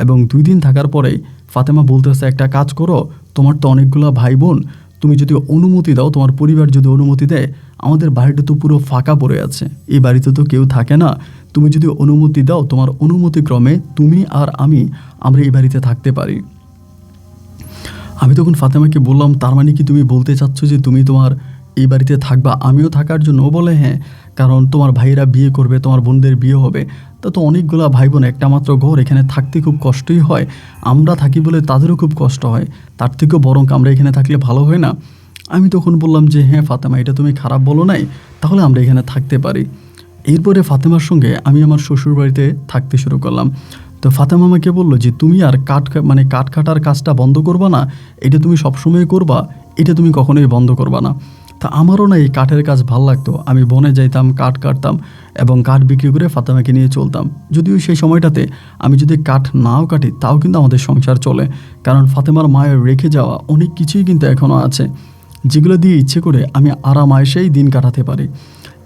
এবং 2 দিন থাকার পরে ফাতেমা বলতেছে, একটা কাজ করো, তোমার তো অনেকগুলো ভাই বোন, তুমি যদি অনুমতি দাও, তোমার পরিবার যদি অনুমতি দেয়, আমাদের বাড়িটা তো পুরো ফাঁকা পড়ে আছে, এই বাড়িতে তো কেউ থাকে না, তুমি যদি অনুমতি দাও, তোমার অনুমতিক্রমে তুমি আর আমরা এই বাড়িতে থাকতে পারি। আমি তখন ফাতেমাকে বললাম, তার মানে কি তুমি বলতে চাচ্ছ যে তুমি তোমার এই বাড়িতে থাকবা আমিও থাকার জন্য? ও বলে হ্যাঁ, কারণ তোমার ভাইয়েরা বিয়ে করবে, তোমার বোনদের বিয়ে হবে, তা তো অনেকগুলো ভাই বোন, একটা মাত্র ঘর, এখানে থাকতে খুব কষ্টই হয়, আমরা থাকি বলে তাদেরও খুব কষ্ট হয়, তার থেকেও বরং আমরা এখানে থাকলে ভালো হয় না? আমি তখন বললাম যে হ্যাঁ ফাতেমা, এটা তুমি খারাপ বলো নাই, তাহলে আমরা এখানে থাকতে পারি। এরপরে ফাতেমার সঙ্গে আমি আমার শ্বশুর বাড়িতে থাকতে শুরু করলাম। তো ফাতেমা আমাকে বললো যে তুমি আর কাঠ কাটার কাজটা বন্ধ করবা না, এটা তুমি সবসময় করবা, এটা তুমি কখনোই বন্ধ করবা না। তা আমারও না এই কাঠের কাজ ভাল লাগতো, আমি বনে যাইতাম, কাঠ কাটতাম এবং কাঠ বিক্রি করে ফাতেমাকে নিয়ে চলতাম। যদিও সেই সময়টাতে আমি যদি কাঠ নাও কাটি, তাও কিন্তু আমাদের সংসার চলে, কারণ ফাতেমার মায়ের রেখে যাওয়া অনেক কিছুই কিন্তু এখনও আছে, যেগুলো দিয়ে ইচ্ছে করে আমি আরাম আয়েশেই দিন কাটাতে পারি।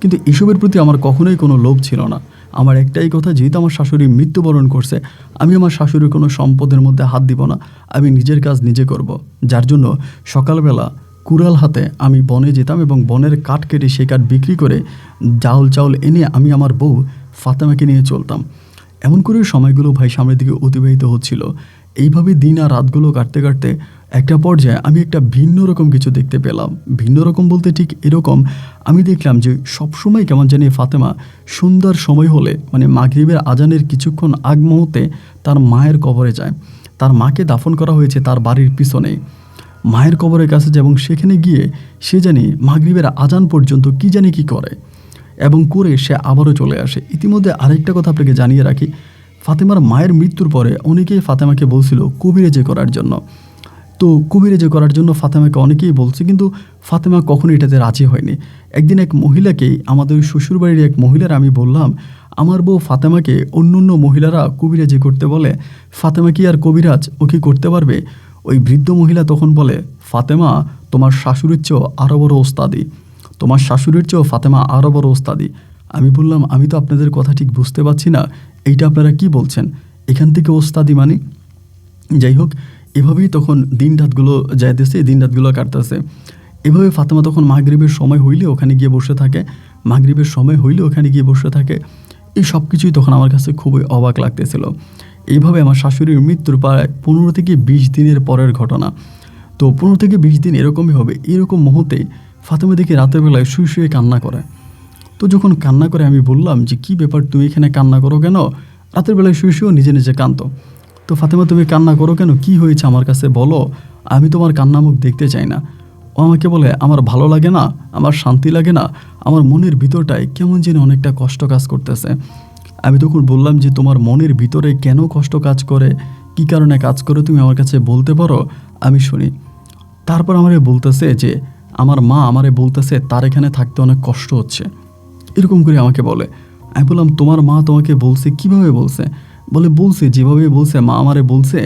কিন্তু এসবের প্রতি আমার কখনোই কোনো লোভ ছিল না। আমার একটাই কথা, যেহেতু আমার শাশুড়ি মৃত্যুবরণ করছে, আমি আমার শাশুড়ির কোনো সম্পদের মধ্যে হাত দিব না, আমি নিজের কাজ নিজে করব। যার জন্য সকালবেলা কুড়াল হাতে আমি বনে যেতাম এবং বনের কাঠ কেটে সেই কাঠ বিক্রি করে চাউল এনে আমি আমার বউ ফাতেমাকে নিয়ে চলতাম। এমন করে সময়গুলো ভাই সামনের দিকে অতিবাহিত হচ্ছিল। এইভাবে দিন আর রাতগুলো কাটতে কাটতে একটা পর্যায়ে আমি একটা ভিন্ন রকম কিছু দেখতে পেলাম। ভিন্ন রকম বলতে ঠিক এরকম, আমি দেখলাম যে সবসময় কেমন জানি ফাতেমা সন্ধ্যার সময় হলে, মাগরিবের আজানের কিছুক্ষণ আগ মুহূর্তে তার মায়ের কবরে যায়। তার মাকে দাফন করা হয়েছে তার বাড়ির পিছনেই। মায়ের কবরের কাছে যায় এবং সেখানে গিয়ে সে জানি মাগরিবের আজান পর্যন্ত কি জানি কি করে এবং করে সে আবারও চলে আসে। ইতিমধ্যে আরেকটা কথা আপনাকে জানিয়ে রাখি, ফাতেমার মায়ের মৃত্যুর পরে অনেকেই ফাতেমাকে বলছিল কবিরাজি করার জন্য। তো কবিরাজি করার জন্য ফাতেমাকে অনেকেই বলছে, কিন্তু ফাতেমা কখনো এটাতে রাজি হয়নি। একদিন এক মহিলাকেই, আমাদের শ্বশুরবাড়ির এক মহিলার আমি বললাম, আমার বউ ফাতেমাকে অন্য মহিলারা কবিরাজি করতে বলে, ফাতেমা কি আর কবিরাজ, ও কি করতে পারবে? ওই বৃদ্ধ মহিলা তখন বলে, ফাতেমা তোমার শাশুড়ির চেয়েও আরও বড় ওস্তাদি, তোমার শাশুড়ির চেয়েও ফাতেমা আরও বড় ওস্তাদি। আমি বললাম, আমি তো আপনাদের কথা ঠিক বুঝতে পারছি না, এইটা আপনারা কি বলছেন, এখান থেকে ওস্তাদি মানে? যাই হোক, এভাবেই তখন দিন রাতগুলো যাইতেছে, দিন রাতগুলো কাটতেছে। এভাবে ফাতেমা তখন মাগরিবের সময় হইলে ওখানে গিয়ে বসে থাকে, মাগরিবের সময় হইলে ওখানে গিয়ে বসে থাকে। এই সব কিছুই তখন আমার কাছে খুবই অবাক লাগতেছিল। এইভাবে আমার শাশুড়ির মৃত্যুর প্রায় 15 থেকে 20 দিনের পরের ঘটনা। তো 15 থেকে 20 দিন এরকমই হবে। এরকম মুহূর্তে ফাতেমা দেখি রাতের বেলায় শুয়ে কান্না করে। তো যখন কান্না করে আমি বললাম যে কী ব্যাপার, তুমি এখানে কান্না করো কেন? রাতের বেলায় শুয়েও নিজে নিজে কাঁদতো। তো ফাতেমা তুমি কান্না করো কেন, কি হয়েছে আমার কাছে বলো, আমি তোমার কান্না মুখ দেখতে চাই না। ও আমাকে বলে, আমার ভালো লাগে না, আমার শান্তি লাগে না, আমার মনের ভিতরটায় কেমন যেন অনেকটা কষ্ট কাজ করতেছে। আমি তখন বললাম যে তোমার মনের ভিতরে কেন কষ্ট কাজ করে, কি কারণে কাজ করে, তুমি আমার কাছে বলতে পারো, আমি শুনি। তারপর আমারে বলতেছে যে আমার মা আমারে বলতেছে তার এখানে থাকতে অনেক কষ্ট হচ্ছে, এরকম করে আমাকে বলে। আমি বললাম, তোমার মা তোমাকে বলছে, কিভাবে বলছে? বলছে যেভাবে বলছে, মা আমারে বলছে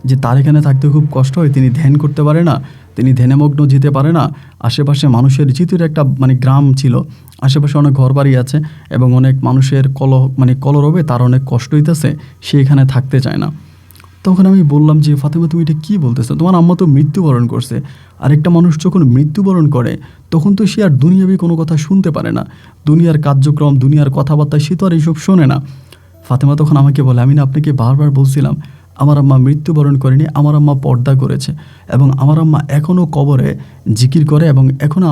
যে তার এখানে থাকতে খুব কষ্ট হয়, তিনি ধ্যান করতে পারে না, তিনি ধ্যানমগ্ন যেতে পারে না, আশেপাশে মানুষের, যেহেতু একটা গ্রাম ছিল, আশেপাশে অনেক ঘর বাড়ি আছে এবং অনেক মানুষের কলরবে তার অনেক কষ্ট হইতেছে, সে এখানে থাকতে চায় না। তখন আমি বললাম যে ফাতেমা তুমি এটা কী বলতেছো, তোমার আম্মা তো মৃত্যুবরণ করছে, আর একটা মানুষ যখন মৃত্যুবরণ করে তখন তো সে আর দুনিয়াবি কোনো কথা শুনতে পারে না, দুনিয়ার কার্যক্রম, দুনিয়ার কথাবার্তা সে তো আর এইসব শোনে না। ফাতেমা তখন আমাকে বলে, আমি না আপনাকে বারবার বলছিলাম আমার আম্মা মৃত্যুবরণ করেনি, আমার আম্মা পর্দা করেছে এবং আমার আম্মা এখনও কবরে জিকির করে এবং এখনও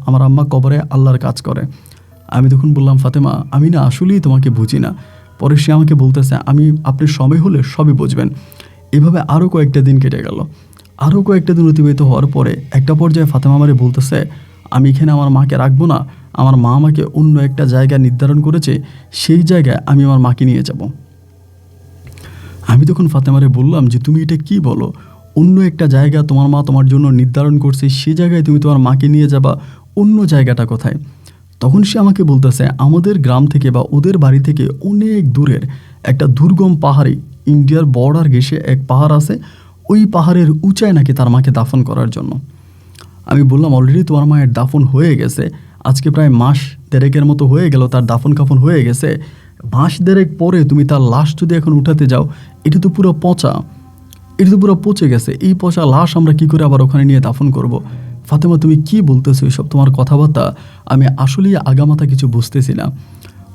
আমার আম্মা কবরে আল্লাহর কাজ করে। আমি তখন বললাম, ফাতেমা আমি না আসলেই তোমাকে বুঝি না। পরে সে আমাকে বলতেছে, আপনি সময় হলে সবই বুঝবেন। এভাবে আরও কয়েকটা দিন কেটে গেল। আরও কয়েকটা দিন অতিবাহিত হওয়ার পরে একটা পর্যায়ে ফাতেমা আমারে বলতেছে, আমি এখানে আমার মাকে রাখবো না, আমার মা আমাকে অন্য একটা জায়গা নির্ধারণ করেছে, সেই জায়গায় আমি আমার মাকে নিয়ে যাব। আমি তখন ফাতেমারে বললাম যে তুমি এটা কি বলো, অন্য একটা জায়গা তোমার মা তোমার জন্য নির্ধারণ করছে, সেই জায়গায় তুমি তোমার মাকে নিয়ে যাবা, অন্য জায়গাটা কোথায়? তখন সে আমাকে বলতেছে, আমাদের গ্রাম থেকে বা ওদের বাড়ি থেকে অনেক দূরের একটা দুর্গম পাহাড়ে, ইন্ডিয়ার বর্ডার ঘেঁষে এক পাহাড় আছে, ওই পাহাড়ের উঁচায় নাকি তার মাকে দাফন করার জন্য। আমি বললাম অলরেডি তোমার মায়ের দাফন হয়ে গেছে, আজকে প্রায় মাস দেড়েকের মতো হয়ে গেল তার দাফন কাফন হয়ে গেছে, মাস দেড়েক পরে তুমি তার লাশ যদি এখন উঠাতে যাও, এটা তো পুরো পচা, এটা তো পুরো পচে গেছে, এই পচা লাশ আমরা কি করে আবার ওখানে নিয়ে দাফন করব। ফাতেমা তুমি কি বলতেছো এসব, তোমার কথাবার্তা আমি আসলেই আগামাথা কিছু বুঝতেছি না।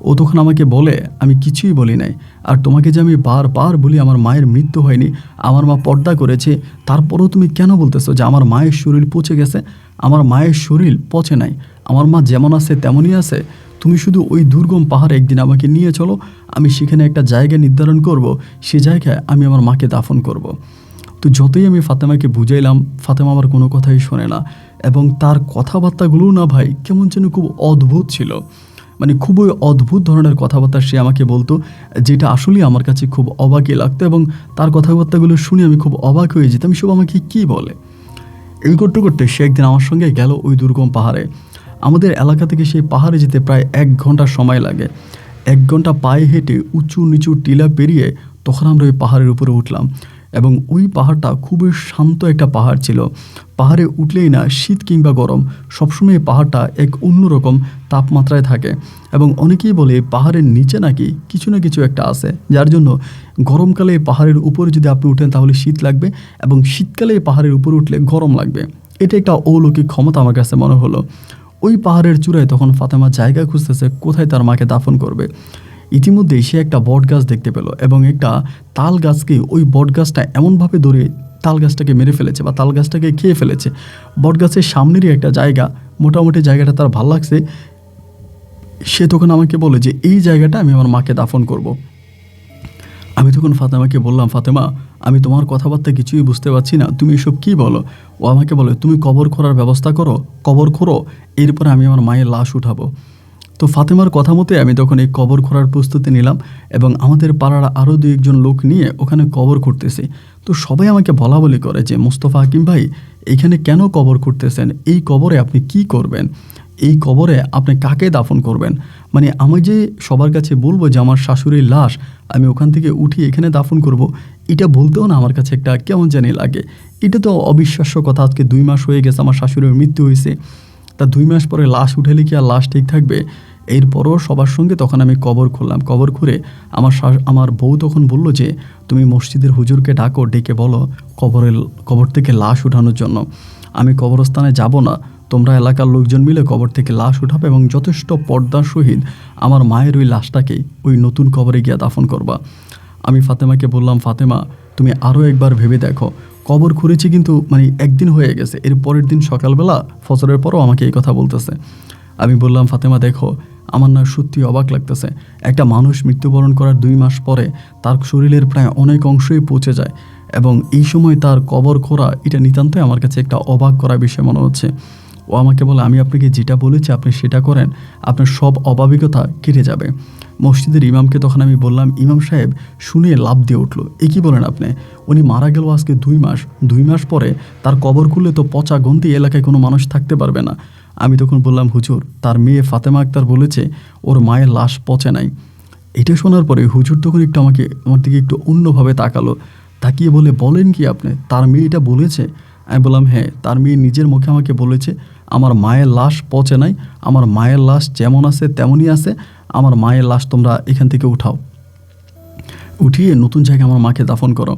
ও তখন আমাকে বলে আমি কিছুই বলি নাই, আর তোমাকে যে আমি বারবার বলি আমার মায়ের মৃত্যু হয়নি, আমার মা পর্দা করেছে, তারপরেও তুমি কেন বলতেছো যে আমার মায়ের শরীর পচে গেছে। আমার মায়ের শরীর পচে নাই, আমার মা যেমন আছে তেমনই আছে। তুমি শুধু ওই দুর্গম পাহাড়ে একদিন আমাকে নিয়ে চলো, আমি সেখানে একটা জায়গা নির্ধারণ করব, সে জায়গায় আমি আমার মাকে দাফন করব। তো যতই আমি ফাতেমাকে বুঝাইলাম, ফাতেমা আমার কোনো কথাই শোনে না, এবং তার কথাবার্তাগুলো না ভাই কেমন যেন খুব অদ্ভুত ছিল, মানে খুবই অদ্ভুত ধরনের কথাবার্তা সে আমাকে বলতো, যেটা আসলে আমার কাছে খুব অবাকই লাগতো, এবং তার কথাবার্তাগুলো শুনে আমি খুব অবাক হয়ে যেতাম, সব আমাকে কী বলে। এই করতে করতে সে একদিন আমার সঙ্গে গেল ওই দুর্গম পাহাড়ে। আমাদের এলাকা থেকে সেই পাহাড়ে যেতে প্রায় 1 ঘন্টা সময় লাগে। 1 ঘন্টা পায়ে হেঁটে উঁচু নিচু টিলা পেরিয়ে তখন আমরা ওই পাহাড়ের উপরে উঠলাম, এবং ওই পাহাড়টা খুবই শান্ত একটা পাহাড় ছিল। পাহাড়ে উঠলেই না শীত কিংবা গরম, সবসময় এই পাহাড়টা এক অন্যরকম তাপমাত্রায় থাকে, এবং অনেকেই বলে পাহাড়ের নিচে নাকি কিছু না কিছু একটা আছে, যার জন্য গরমকালে পাহাড়ের উপরে যদি আপনি উঠেন তাহলে শীত লাগবে, এবং শীতকালে পাহাড়ের উপরে উঠলে গরম লাগবে। এটা একটা অলৌকিক ক্ষমতা আমার কাছে মনে হলো। ওই পাহাড়ের চূড়ায় তখন ফাতেমা জায়গা খুঁজতেছে কোথায় তার মাকে দাফন করবে। ইতিমধ্যেই সে একটা বট গাছ দেখতে পেল, এবং একটা তাল গাছকে ওই বট গাছটা এমনভাবে ধরে তাল গাছটাকে মেরে ফেলেছে বা তাল গাছটাকে খেয়ে ফেলেছে। বট গাছের সামনেরই একটা জায়গা, মোটামুটি জায়গাটা তার ভালো লাগছে। সে তখন আমাকে বলে যে এই জায়গাটা আমি আমার মাকে দাফন করব। আমি তখন ফাতেমাকে বললাম, ফাতেমা আমি তোমার কথাবার্তা কিছুই বুঝতে পারছি না, তুমি এসব কী বলো। ও আমাকে বলে তুমি কবর খোঁড়ার ব্যবস্থা করো, কবর খোঁড়ো, এরপর আমি আমার মায়ের লাশ উঠাবো। তো ফাতেমার কথা মতে আমি তখন এই কবর খোঁড়ার প্রস্তুতি নিলাম, এবং আমাদের পাড়ার আরও 2-1 লোক নিয়ে ওখানে কবর খুঁড়তেছি। তো সবাই আমাকে বলা বলি করে যে মোস্তফা হাকিম ভাই এইখানে কেন কবর খুঁড়তেছেন, এই কবরে আপনি কি করবেন, এই কবরে আপনি কাকে দাফন করবেন। মানে আমি যে সবার কাছে বলবো যে আমার শাশুড়ির লাশ আমি ওখান থেকে উঠিয়ে এখানে দাফন করব, এটা বলতেও না আমার কাছে একটা কেমন জানি লাগে। এটা তো অবিশ্বাস্য কথা। আজকে 2 মাস হয়ে গেছে আমার শাশুড়ির মৃত্যু হয়েছে, তা 2 মাস পরে লাশ উঠালে কি আর লাশ ঠিক থাকবে। এরপরও সবার সঙ্গে তখন আমি কবর খুললাম। কবর খুঁড়ে আমার বউ তখন বলল যে তুমি মসজিদের হুজুরকে ডাকো, ডেকে বলো কবর থেকে লাশ উঠানোর জন্য। আমি কবরস্থানে যাব না, তোমরা এলাকার লোকজন মিলে কবর থেকে লাশ উঠাবে, এবং যথেষ্ট পর্দার সহিত আমার মায়ের ওই লাশটাকে ওই নতুন কবরে গিয়ে দাফন করবা। আমি ফাতেমাকে বললাম, ফাতেমা তুমি আরও একবার ভেবে দেখো, কবর খুঁড়েছি কিন্তু মানে একদিন হয়ে গেছে, এর পরের দিন সকালবেলা ফজরের পরও আমাকে এই কথা বলতেছে। আমি বললাম, ফাতেমা দেখো আমার না সত্যি অবাক লাগতেছে, একটা মানুষ মৃত্যুবরণ করার 2 মাস পরে তার শরীরের প্রায় অনেক অংশই পচে যায়, এবং এই সময় তার কবর খোঁড়া এটা নিতান্তই আমার কাছে একটা অবাক করা বিষয় মনে হচ্ছে। ও আমাকে বলে আমি আপনাকে যেটা বলেছি আপনি সেটা করেন, আপনার সব অভাবিকতা কেটে যাবে। মসজিদের ইমামকে তখন আমি বললাম, ইমাম সাহেব শুনে লাফ দিয়ে উঠলো, এ কী বলেন আপনি, উনি মারা গেল আজকে 2 মাস পরে, তার কবর খুললে তো পচা গন্তি এলাকায় কোনো মানুষ থাকতে পারবে না। আমি তখন বললাম, হুজুর তার মেয়ে ফাতেমা আক্তার বলেছে ওর মায়ের লাশ পচে নাই। এটা শোনার পরে হুজুর তখন একটু আমার দিকে একটু অন্যভাবে তাকালো, তাকিয়ে বলেন কি আপনি, তার মেয়ে এটা বলেছে। আমি বললাম হ্যাঁ, তার মেয়ে নিজের মুখে আমাকে বলেছে আমার মায়ের লাশ পচে নাই, আমার মায়ের লাশ যেমন আছে তেমনই আছে, আমার মায়ের লাশ তোমরা এখান থেকে উঠাও, উঠিয়ে নতুন জায়গায় আমার মাকে দাফন করো।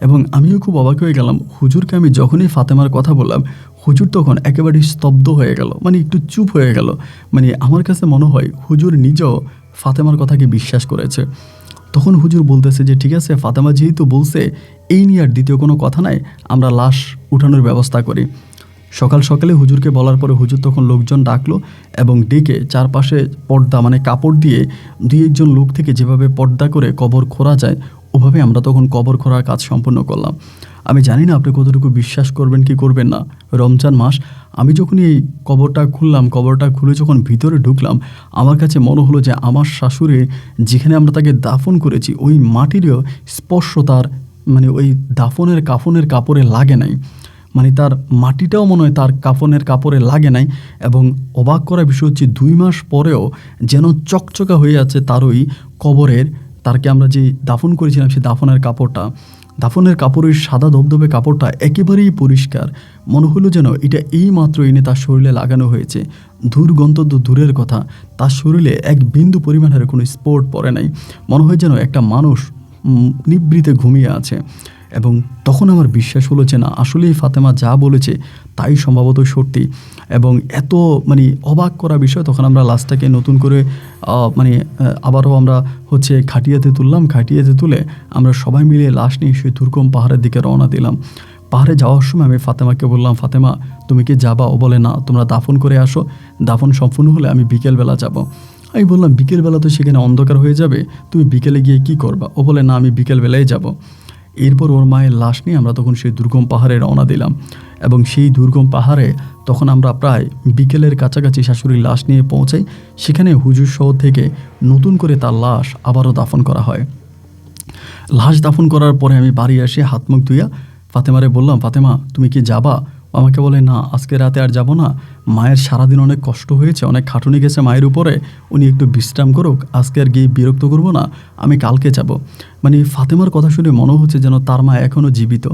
এবং আমিও খুব অবাক হয়ে গেলাম। হুজুরকে আমি যখনই ফাতেমার কথা বললাম, হুজুর তখন একেবারে স্তব্ধ হয়ে গেল, মানে একটু চুপ হয়ে গেল। মানে আমার কাছে মনে হয় হুজুর নিজেও ফাতেমার কথাকে বিশ্বাস করেছে। তখন হুজুর বলতেছে যে ঠিক আছে, ফাতেমা যেহেতু বলছে এই নিয়ে আর দ্বিতীয় কোনো কথা নাই, আমরা লাশ উঠানোর ব্যবস্থা করি। সকাল সকালে হুজুরকে বলার পরে হুজুর তখন লোকজন ডাকলো, এবং ডেকে চারপাশে পর্দা মানে কাপড় দিয়ে 2-1 লোক থেকে যেভাবে পর্দা করে কবর খোঁড়া যায় ওভাবে আমরা তখন কবর খোঁড়ার কাজ সম্পন্ন করলাম। আমি জানি না আপনি কতটুকু বিশ্বাস করবেন কি করবেন না, রমজান মাস আমি যখন এই কবরটা খুললাম, কবরটা খুলে যখন ভিতরে ঢুকলাম, আমার কাছে মনে হলো যে আমার শাশুড়ি যেখানে আমরা তাকে দাফন করেছি ওই মাটিরও স্পর্শ তার মানে ওই দাফনের কাফনের কাপড়ে লাগে নাই, মানে তার মাটিটাও মনে হয় তার কাফনের কাপড়ে লাগে নাই। এবং অবাক করা বিষয় হচ্ছে 2 মাস পরেও যেন চকচকা হয়ে আছে তার ওই কবরের, তারকে আমরা যে দাফন করেছিলাম সেই দাফনের কাপড়টা দাফনের কাপড়ের সাদা ধবধবে কাপড়টা একেবারেই পরিষ্কার, মনে হলো যেন এটা এইমাত্র এনে তার শরীরে লাগানো হয়েছে। দূর গন্তব্য দূরের কথা, তার শরীরে এক বিন্দু পরিমাণের কোনো স্পট পড়ে নাই, মনে হয় যেন একটা মানুষ নিভৃতে ঘুমিয়ে আছে। এবং তখন আমার বিশ্বাস হলো যে না, আসলেই ফাতেমা যা বলেছে তাই সম্ভবত সত্যি। এবং এত অবাক করা বিষয়, তখন আমরা লাশটাকে নতুন করে আবারও আমরা খাটিয়াতে তুললাম। খাটিয়াতে তুলে আমরা সবাই মিলে লাশ নিয়ে সেই দুর্গম পাহাড়ের দিকে রওনা দিলাম। পাহাড়ে যাওয়ার সময় আমি ফাতেমাকে বললাম, ফাতেমা তুমি কি যাবা? ও বলে না, তোমরা দাফন করে আসো, দাফন সম্পূর্ণ হলে আমি বিকেলবেলা যাব। আমি বললাম বিকেলবেলা তো সেখানে অন্ধকার হয়ে যাবে, তুমি বিকেলে গিয়ে কি করবা? ও বলে না, আমি বিকেলবেলায় যাব। এরপর ওর মায়ের লাশ নিয়ে আমরা তখন সেই দুর্গম পাহাড়ে রওনা দিলাম। এবং সেই দুর্গম পাহাড়ে তখন আমরা প্রায় বিকেলের কাছাকাছি শাশুড়ির লাশ নিয়ে পৌঁছাই। সেখানে হুজুর শহর থেকে নতুন করে তার লাশ আবারও দাফন করা হয়। লাশ দাফন করার পরে আমি বাড়ি এসে হাত মুখ ধুইয়া ফাতেমারে বললাম, ফাতেমা তুমি কি যাবা? আমাকে বলে না, আজকে রাতে আর যাব না, মায়ের সারাদিন অনেক কষ্ট হয়েছে, অনেক খাটুনি গেছে মায়ের উপরে, উনি একটু বিশ্রাম করুক, আজকে আর গিয়ে বিরক্ত করব না, আমি কালকে যাব। ফাতেমার কথা শুনে মনে হচ্ছে যেন তার মা এখনও জীবিত,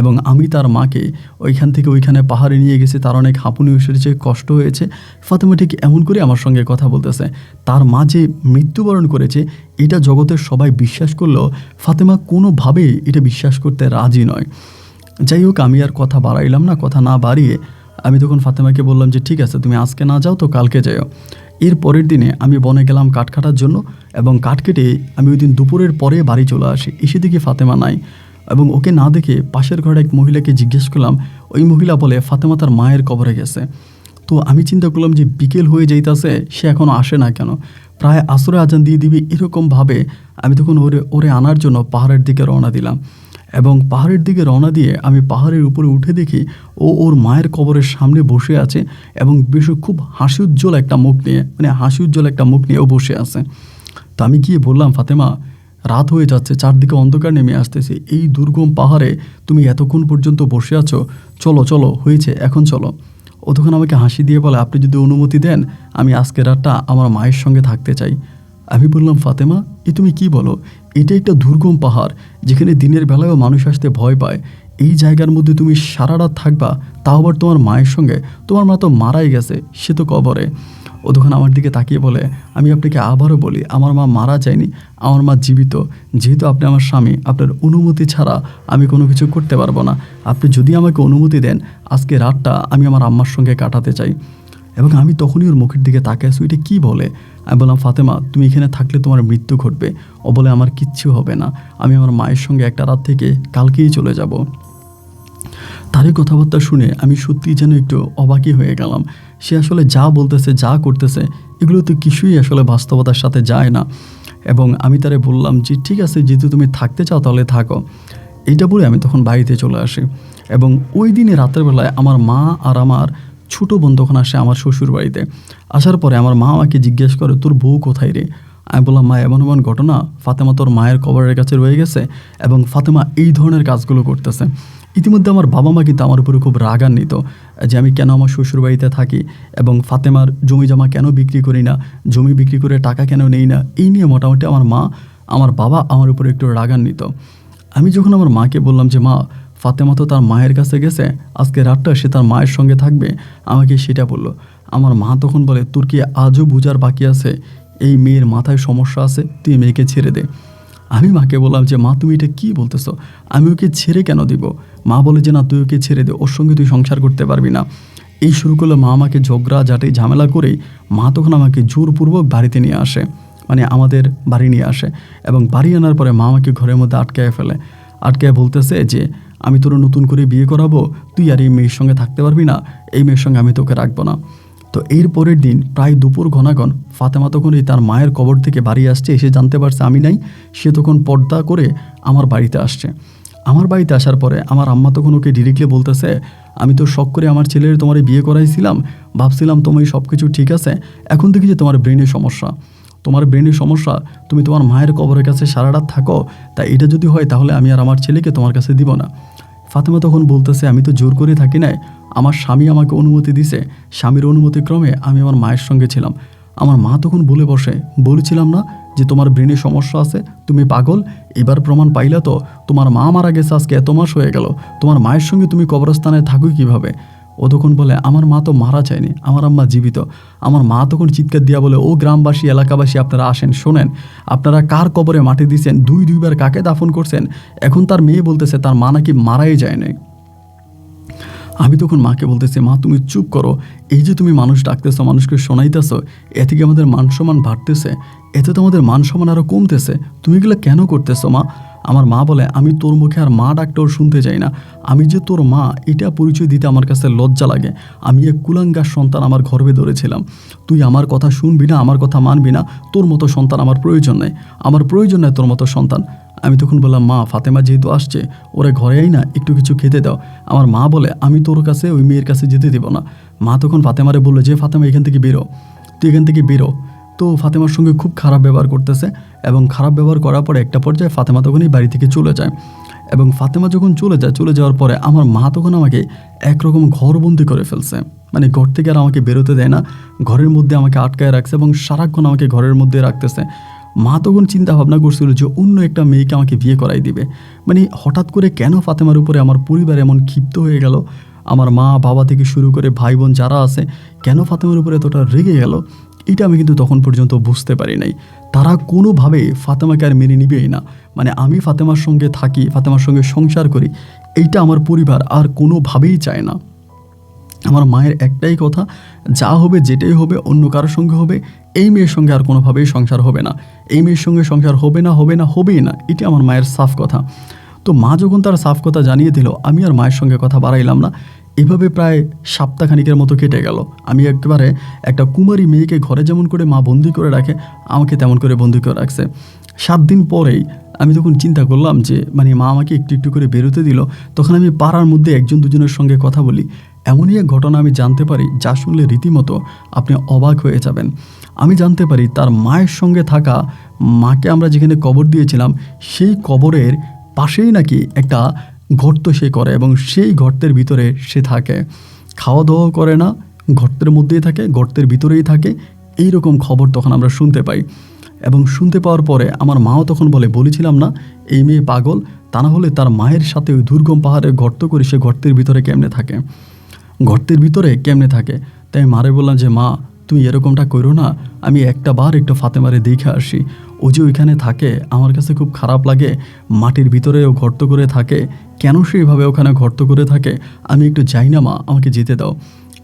এবং আমি তার মাকে ওইখান থেকে ওইখানে পাহাড়ে নিয়ে গেছি, তার অনেক হাঁপুনি এসেছে, কষ্ট হয়েছে। ফাতেমা ঠিক এমন করে আমার সঙ্গে কথা বলতেছে। তার মা যে মৃত্যুবরণ করেছে এটা জগতের সবাই বিশ্বাস করলেও ফাতেমা কোনোভাবেই এটা বিশ্বাস করতে রাজি নয়। যাই হোক, আমি আর কথা বাড়াইলাম না। কথা না বাড়িয়ে আমি তখন ফাতেমাকে বললাম যে ঠিক আছে, তুমি আজকে না যাও তো কালকে যাও। এর পরের দিনে আমি বনে গেলাম কাঠ কাটার জন্য, এবং কাঠ কেটে আমি ওই দিন দুপুরের পরে বাড়ি চলে আসি। এসে দেখি ফাতেমা নাই, এবং ওকে না দেখে পাশের ঘরে এক মহিলাকে জিজ্ঞেস করলাম। ওই মহিলা বলে ফাতেমা তার মায়ের কবরে গেছে। তো আমি চিন্তা করলাম যে বিকেল হয়ে যাইতেছে, সে এখনও আসে না কেন? প্রায় আসরে আজান দিয়ে দিবি এরকমভাবে আমি তখন ওরে আনার জন্য পাহাড়ের দিকে রওনা দিলাম। এবং পাহাড়ের দিকে রওনা দিয়ে আমি পাহাড়ের উপরে উঠে দেখি ওর মায়ের কবরের সামনে বসে আছে, এবং বেশ খুব হাসি উজ্জ্বল একটা মুখ নিয়ে ও বসে আছে। তো আমি গিয়ে বললাম, ফাতেমা রাত হয়ে যাচ্ছে, চারদিকে অন্ধকার নেমে আসতেছে, এই দুর্গম পাহাড়ে তুমি এতক্ষণ পর্যন্ত বসে আছো, চলো চলো হয়েছে, এখন চলো। ও তখন আমাকে হাসি দিয়ে বলে, আপনি যদি অনুমতি দেন আমি আজকের রাতটা আমার মায়ের সঙ্গে থাকতে চাই। আমি বললাম, ফাতেমা তুমি কি বলো? এটা একটা দুর্গম পাহাড়, যেখানে দিনের বেলায়ও মানুষ আসতে ভয় পায়। এই জায়গার মধ্যে তুমি সারা রাত থাকবা, তাও আবার তোমার মায়ের সঙ্গে? তোমার মা তো মারাই গেছে, সে তো কবরে। ও তখন আমার দিকে তাকিয়ে বলে, আমি আপনাকে আবারও বলি, আমার মা মারা যায়নি, আমার মা জীবিত। যেহেতু আপনি আমার স্বামী, আপনার অনুমতি ছাড়া আমি কোনো কিছু করতে পারবো না। আপনি যদি আমাকে অনুমতি দেন, আজকে রাতটা আমি আমার আম্মার সঙ্গে কাটাতে চাই। এবং আমি তখনই ওর মুখের দিকে তাকিয়ে আছি, এটা কী বলে? আমি বললাম, ফাতেমা তুমি এখানে থাকলে তোমার মৃত্যু ঘটবে। ও বলে, আমার কিচ্ছু হবে না, আমি আমার মায়ের সঙ্গে একটা রাত থেকে কালকেই চলে যাব। তার এই কথাবার্তা শুনে আমি সত্যিই যেন একটু অবাকই হয়ে গেলাম। সে আসলে যা বলতেছে, যা করতেছে, এগুলো তো কিছুই আসলে বাস্তবতার সাথে যায় না। এবং আমি তারে বললাম যে ঠিক আছে, যেহেতু তুমি থাকতে চাও তাহলে থাকো। এইটা বলে আমি তখন বাড়িতে চলে আসি। এবং ওই দিনে রাতের বেলায় আমার মা আর আমার ছোটো বোন তখন আসে আমার শ্বশুর বাড়িতে। আসার পরে আমার মা আমাকে জিজ্ঞেস করে, তোর বউ কোথায় রে? আমি বললাম, মা এমন এমন ঘটনা, ফাতেমা তোর মায়ের কবরের কাছে রয়ে গেছে, এবং ফাতেমা এই ধরনের কাজগুলো করতেছে। ইতিমধ্যে আমার বাবা মা কিন্তু আমার উপরে খুব রাগান্বিত যে আমি কেন আমার শ্বশুরবাড়িতে থাকি, এবং ফাতেমার জমি জমা কেন বিক্রি করি না, জমি বিক্রি করে টাকা কেন নেই না, এই নিয়ে মোটামুটি আমার মা, আমার বাবা আমার উপরে একটু রাগান্বিত। আমি যখন আমার মাকে বললাম যে মা, ফাতেমা তো তার মায়ের কাছে গেছে, আজকে রাতটা সে তার মায়ের সঙ্গে থাকবে, আমাকে সেটা বলল। আমার মা তখন বলে, তোর কি আজও বুঝার বাকি আছে? এই মেয়ের মাথায় সমস্যা আছে, তুই মেয়েকে ছেড়ে দে। আমি মাকে বললাম যে মা তুমি এটা কী বলতেছো, আমি ওকে ছেড়ে কেন দিব? মা বলে যে না, তুই ওকে ছেড়ে দে, ওর সঙ্গে তুই সংসার করতে পারবি না। এই শুরু করলো মা আমাকে ঝগড়া ঝাঁটি ঝামেলা করেই মা তখন আমাকে জোরপূর্বক বাড়িতে নিয়ে আসে, আমাদের বাড়ি নিয়ে আসে। এবং বাড়ি আনার পরে মা আমাকে ঘরের মধ্যে আটকায় ফেলে। আটকায় বলতেছে যে আমি তোর নতুন করে বিয়ে করাবো, তুই আর এই মেয়ের সঙ্গে থাকতে পারবি না, এই মেয়ের সঙ্গে আমি তোকে রাখবো না। তো এর পরের দিন প্রায় দুপুর ঘনাগণ ফাতেমা তখনই তার মায়ের কবর থেকে বাড়ি আসছে। এসে জানতে পারছে আমি নাই। সে তখন পর্দা করে আমার বাড়িতে আসছে। আমার বাড়িতে আসার পরে আমার আম্মা তখন ওকে ডিরেক্টলি বলতেছে, আমি তো শখ করে আমার ছেলের তোমার বিয়ে করাইছিলাম, ভাবছিলাম তোমার সব কিছু ঠিক আছে, এখন দেখি যে তোমার ব্রেনের সমস্যা, তুমি তোমার মায়ের কবরের কাছে সারা রাত থাকো, তাই এটা যদি হয় তাহলে আমি আর আমার ছেলেকে তোমার কাছে দিব না। ফাতেমা তখন বলতেছে, আমি তো জোর করে থাকি নাই, আমার স্বামী আমাকে অনুমতি দিছে, স্বামীর অনুমতিক্রমে আমি আমার মায়ের সঙ্গে ছিলাম। আমার মা তখন বলে বসে, বলেছিলাম না যে তোমার ব্রেনে সমস্যা আছে, তুমি পাগল, এবার প্রমাণ পাইলে তো? তোমার মা মারা গেছে আজকে এত মাস হয়ে গেল, তোমার মায়ের সঙ্গে তুমি কবরস্থানে থাকো কীভাবে? ও তখন বলে আমার মা তো মারা যায়নি, আমার আম্মা জীবিত। আমার মা তখন চিৎকার দিয়া বলে, ও গ্রামবাসী, এলাকাবাসী, আপনারা আসেন, শোনেন, আপনারা কার কবরে মাটি দিয়েছেন, দুইবার কাকে দাফন করছেন? এখন তার মেয়ে বলতেছে তার মা নাকি মারাই যায় নাই। আমি তখন মাকে বলতেছি, মা তুমি চুপ করো, এই যে তুমি মানুষ ডাকতেছো, মানুষকে শোনাইতেছো, এ থেকে আমাদের মান সম্মান বাড়তেছে, এতে তো আমাদের মান সম্মান আরও কমতেছে, তুমি এগুলো কেন করতেছো মা? আমার মা বলে, আমি তোর মুখে আর মা ডাকটাও শুনতে চাই না, আমি যে তোর মা এটা পরিচয় দিতে আমার কাছে লজ্জা লাগে। আমি এক কুলাঙ্গার সন্তান আমার গর্ভে ধরেছিলাম, তুই আমার কথা শুনবি না, আমার কথা মানবি না, তোর মতো সন্তান আমার প্রয়োজন নেই, আমার প্রয়োজন নেই তোর মতো সন্তান। আমি তখন বললাম, মা ফাতেমা যেহেতু আসছে, ওরা ঘরে আই না, একটু কিছু খেতে দাও। আমার মা বলে, আমি তোর কাছে ওই মেয়ের কাছে যেতে দেবো না। মা তখন ফাতেমারে বললো যে, ফাতেমা এখান থেকে বেরো, তুই এখান থেকে বেরো। তো ফাতেমার সঙ্গে খুব খারাপ ব্যবহার করতেছে, এবং খারাপ ব্যবহার করার পরে একটা পর্যায়ে ফাতেমা তখন এই বাড়ি থেকে চলে যায়। এবং ফাতেমা যখন চলে যাওয়ার পরে আমার মা তখন আমাকে একরকম ঘরবন্দি করে ফেলছে, মানে ঘর থেকে আর আমাকে বেরোতে দেয় না, ঘরের মধ্যে আমাকে আটকায় রাখছে এবং সারাক্ষণ আমাকে ঘরের মধ্যে রাখতেছে। মা তখন চিন্তা ভাবনা করছিল যে অন্য একটা মেয়েকে আমাকে বিয়ে করাই দিবে। মানে হঠাৎ করে কেন ফাতেমার উপরে আমার পরিবার এমন ক্ষিপ্ত হয়ে গেল, আমার মা বাবা থেকে শুরু করে ভাই বোন যারা আছে, কেন ফাতেমার উপরে এতটা রেগে গেল, এটা আমি কিন্তু তখন পর্যন্ত বুঝতে পারি নাই। তারা কোনোভাবে ফাতেমাকে আর মেনে নিবেই না, মানে আমি ফাতেমার সঙ্গে থাকি, ফাতেমার সঙ্গে সংসার করি, এইটা আমার পরিবার আর কোনোভাবেই চায় না। আমার মায়ের একটাই কথা, যা হবে যেটাই হবে অন্য কারোর সঙ্গে হবে, এই মেয়ের সঙ্গে আর কোনোভাবেই সংসার হবে না, এই মেয়ের সঙ্গে সংসার হবে না, হবেই না, এটা আমার মায়ের সাফ কথা। তো মা যখন তার সাফ কথা জানিয়ে দিল, আমি আর মায়ের সঙ্গে কথা বাড়াইলাম না। এভাবে প্রায় সপ্তাহখানিকের মতো কেটে গেল। আমি একবারে একটা কুমারী মেয়েকে ঘরে যেমন করে মা বন্দি করে রাখে, আমাকে তেমন করে বন্দি করে রাখছে। 7 দিন পরেই আমি তখন চিন্তা করলাম যে মানে মা আমাকে একটু একটু করে বেরোতে দিল, তখন আমি পাড়ার মধ্যে একজন দুজনের সঙ্গে কথা বলি। এমনই এক ঘটনা আমি জানতে পারি যা শুনলে রীতিমতো আপনি অবাক হয়ে যাবেন। আমি জানতে পারি তার মায়ের সঙ্গে থাকা, মাকে আমরা যেখানে কবর দিয়েছিলাম সেই কবরের পাশেই নাকি একটা গর্ত সে করে, এবং সেই গর্তের ভিতরে সে থাকে, খাওয়া দাওয়া করে না, গর্তের মধ্যেই থাকে, গর্তের ভিতরেই থাকে, এই রকম খবর তখন আমরা শুনতে পাই। এবং শুনতে পাওয়ার পরে আমার মাও তখন বলেছিলাম না এই মেয়ে পাগল, তা না হলে তার মায়ের সাথে ওই দুর্গম পাহাড়ে গর্ত করে সে গর্তের ভিতরে কেমনে থাকে, গর্তের ভিতরে কেমনে থাকে। তাই মারে বললাম যে মা তুমি এরকমটা করো না, আমি একটু ফাতেমারে দেখে আসি, ও যে ওইখানে থাকে আমার কাছে খুব খারাপ লাগে, মাটির ভিতরেও গর্ত করে থাকে, কেন সে এভাবে ওখানে গর্ত করে থাকে, আমি একটু যাই না মা, আমাকে যেতে দাও।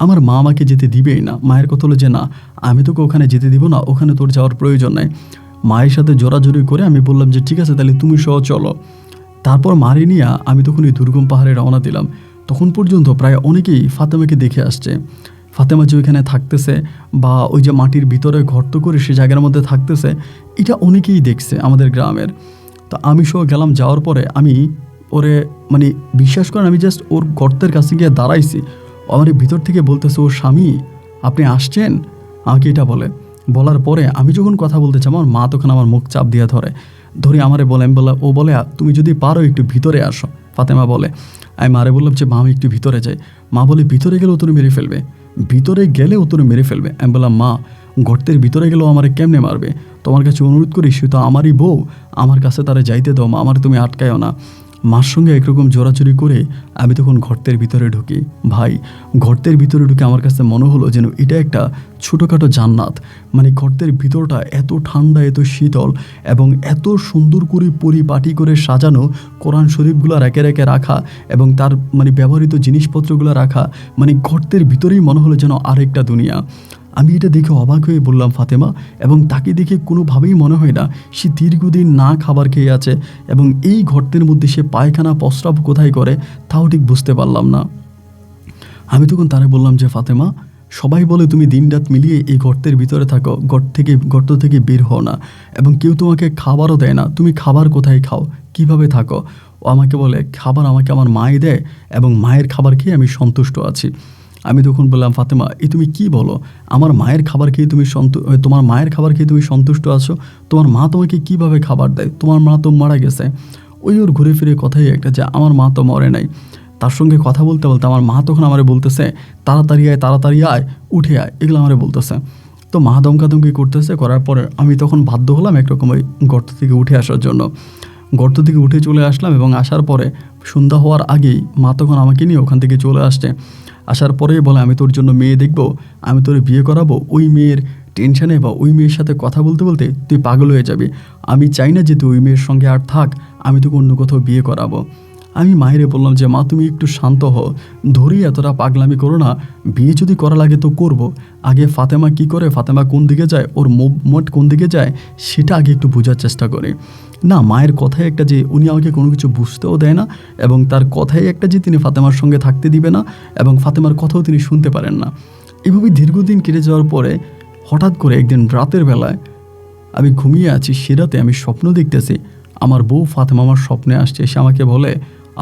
আমার মা আমাকে যেতে দিবেই না। মায়ের কথা হলো যে না, আমি তোকে ওখানে যেতে দিব না, ওখানে তোর যাওয়ার প্রয়োজন নেই। মায়ের সাথে জোরাজোরি করে আমি বললাম যে ঠিক আছে তাহলে তুমি সহ চলো। তারপর মারি নিয়ে আমি তখন ওই দুর্গম পাহাড়ে রওনা দিলাম। তখন পর্যন্ত প্রায় অনেকেই ফাতেমাকে দেখে আসছে, ফাতেমা যে ওইখানে থাকতেছে বা ওই যে মাটির ভিতরে গর্ত করে সে জায়গার মধ্যে থাকতেছে, এটা অনেকেই দেখছে আমাদের গ্রামের। তো আমি সহ গেলাম, যাওয়ার পরে আমি ওরে মানে বিশ্বাস করেন আমি জাস্ট ওর গর্তের কাছে গিয়ে দাঁড়াইছি, আমার ভিতর থেকে বলতেছে ও স্বামী আপনি আসছেন, আমাকে এটা বলার পরে আমি যখন কথা বলতে চাই আমার মা তখন আমার মুখ চাপ দিয়ে ধরে আমারে বলে, আমি বললাম, ও বলে তুমি যদি পারো একটু ভিতরে আসো। ফাতেমা বলে, আমি মারে বললাম যে মা আমি একটু ভিতরে যাই। মা বলে ভিতরে গেলেও তুমি মেরে ফেলবে, ভিতরে গেলেও তুমি মেরে ফেলবে। আমি বললাম মা গর্তের ভিতরে গেলেও আমারে কেমনে মারবে, তোমার কাছে অনুরোধ করি সে তো আমারই বউ, আমার কাছে তারা যাইতে দাও মা, আমার তুমি আটকায়ও না। মার সঙ্গে একরকম জোরাচুরি করে আমি তখন গর্তের ভিতরে ঢুকি। ভাই গর্তের ভিতরে ঢুকে আমার কাছে মনে হলো যেন এটা একটা ছোটোখাটো জান্নাত। মানে গর্তের ভিতরটা এত ঠান্ডা, এত শীতল এবং এত সুন্দর করে পরিপাটি করে সাজানো, কোরআন শরীফগুলো একে একে রাখা এবং তার মানে ব্যবহৃত জিনিসপত্রগুলো রাখা, মানে গর্তের ভিতরেই মনে হলো যেন আরেকটা দুনিয়া। আমি এটা দেখে অবাক হয়ে বললাম ফাতেমা, এবং তাকে দেখে কোনোভাবেই মনে হয় না সে দীর্ঘদিন না খাবার খেয়ে আছে, এবং এই গর্তের মধ্যে সে পায়খানা প্রস্রাব কোথায় করে তাও ঠিক বুঝতে পারলাম না। আমি তখন তারে বললাম যে ফাতেমা সবাই বলে তুমি দিনরাত মিলিয়ে এই গর্তের ভিতরে থাকো, গর্ত থেকে বের হও না, এবং কেউ তোমাকে খাবারও দেয় না, তুমি খাবার কোথায় খাও, কিভাবে থাকো? ও আমাকে বলে খাবার আমাকে আমার মাই দেয় এবং মায়ের খাবার খেয়ে আমি সন্তুষ্ট আছি। আমি তখন বললাম ফাতেমা এই তুমি কি বলো, আমার মায়ের খাবার খেয়ে তুমি তোমার মায়ের খাবার খেয়ে তুমি সন্তুষ্ট আছো, তোমার মা তোমাকে কিভাবে খাবার দেয়, তোমার মা তো মারা গেছে। ওই ওর ঘুরে ফিরে কথাই একটা যে আমার মা তো মরে নাই। তার সঙ্গে কথা বলতে বলতে আমার মা তখন আমারে বলতেছে তাড়াতাড়ি আয় উঠে আয়, এগুলো আমারে বলতেছে। তো মা দমকাদমকি করতেছে, করার পরে আমি তখন বাধ্য হলাম একরকম ওই গর্ত থেকে উঠে আসার জন্য। গর্ত থেকে উঠে চলে আসলাম এবং আসার পরে সন্ধ্যা হওয়ার আগেই মা তখন আমাকে নিয়ে ওখান থেকে চলে আসছে। আসার পরেই বলে, আমি তোর জন্য মেয়ে দেখব, আমি তোর বিয়ে করাবো। ওই মেয়ের টেনশানে বা ওই মেয়ের সাথে কথা বলতে বলতে তুই পাগল হয়ে যাবি। আমি চাই না যে তুই ওই মেয়ের সঙ্গে আর থাক, আমি তোকে অন্য কোথাও বিয়ে করাবো। আমি মায়েরে বললাম যে মা তুমি একটু শান্ত হও, ধরি এতটা পাগলামি করো না, বিয়ে যদি করা লাগে তো করব। আগে ফাতেমা কি করে, ফাতেমা কোন দিকে যায়, ওর মোট কোন দিকে যায় সেটা আগে একটু বোঝার চেষ্টা করে। না, মায়ের কথাই একটা যে উনি আমাকে কোনো কিছু বুঝতেও দেয় না, এবং তার কথাই একটা যে তিনি ফাতেমার সঙ্গে থাকতে দিবে না, এবং ফাতেমার কথাও তিনি শুনতে পারেন না। এভাবে দীর্ঘদিন কেটে যাওয়ার পরে হঠাৎ করে একদিন রাতের বেলায় আমি ঘুমিয়ে আছি, সে রাতে আমি স্বপ্ন দেখতেছি আমার বউ ফাতেমা আমার স্বপ্নে আসছে। সে আমাকে বলে,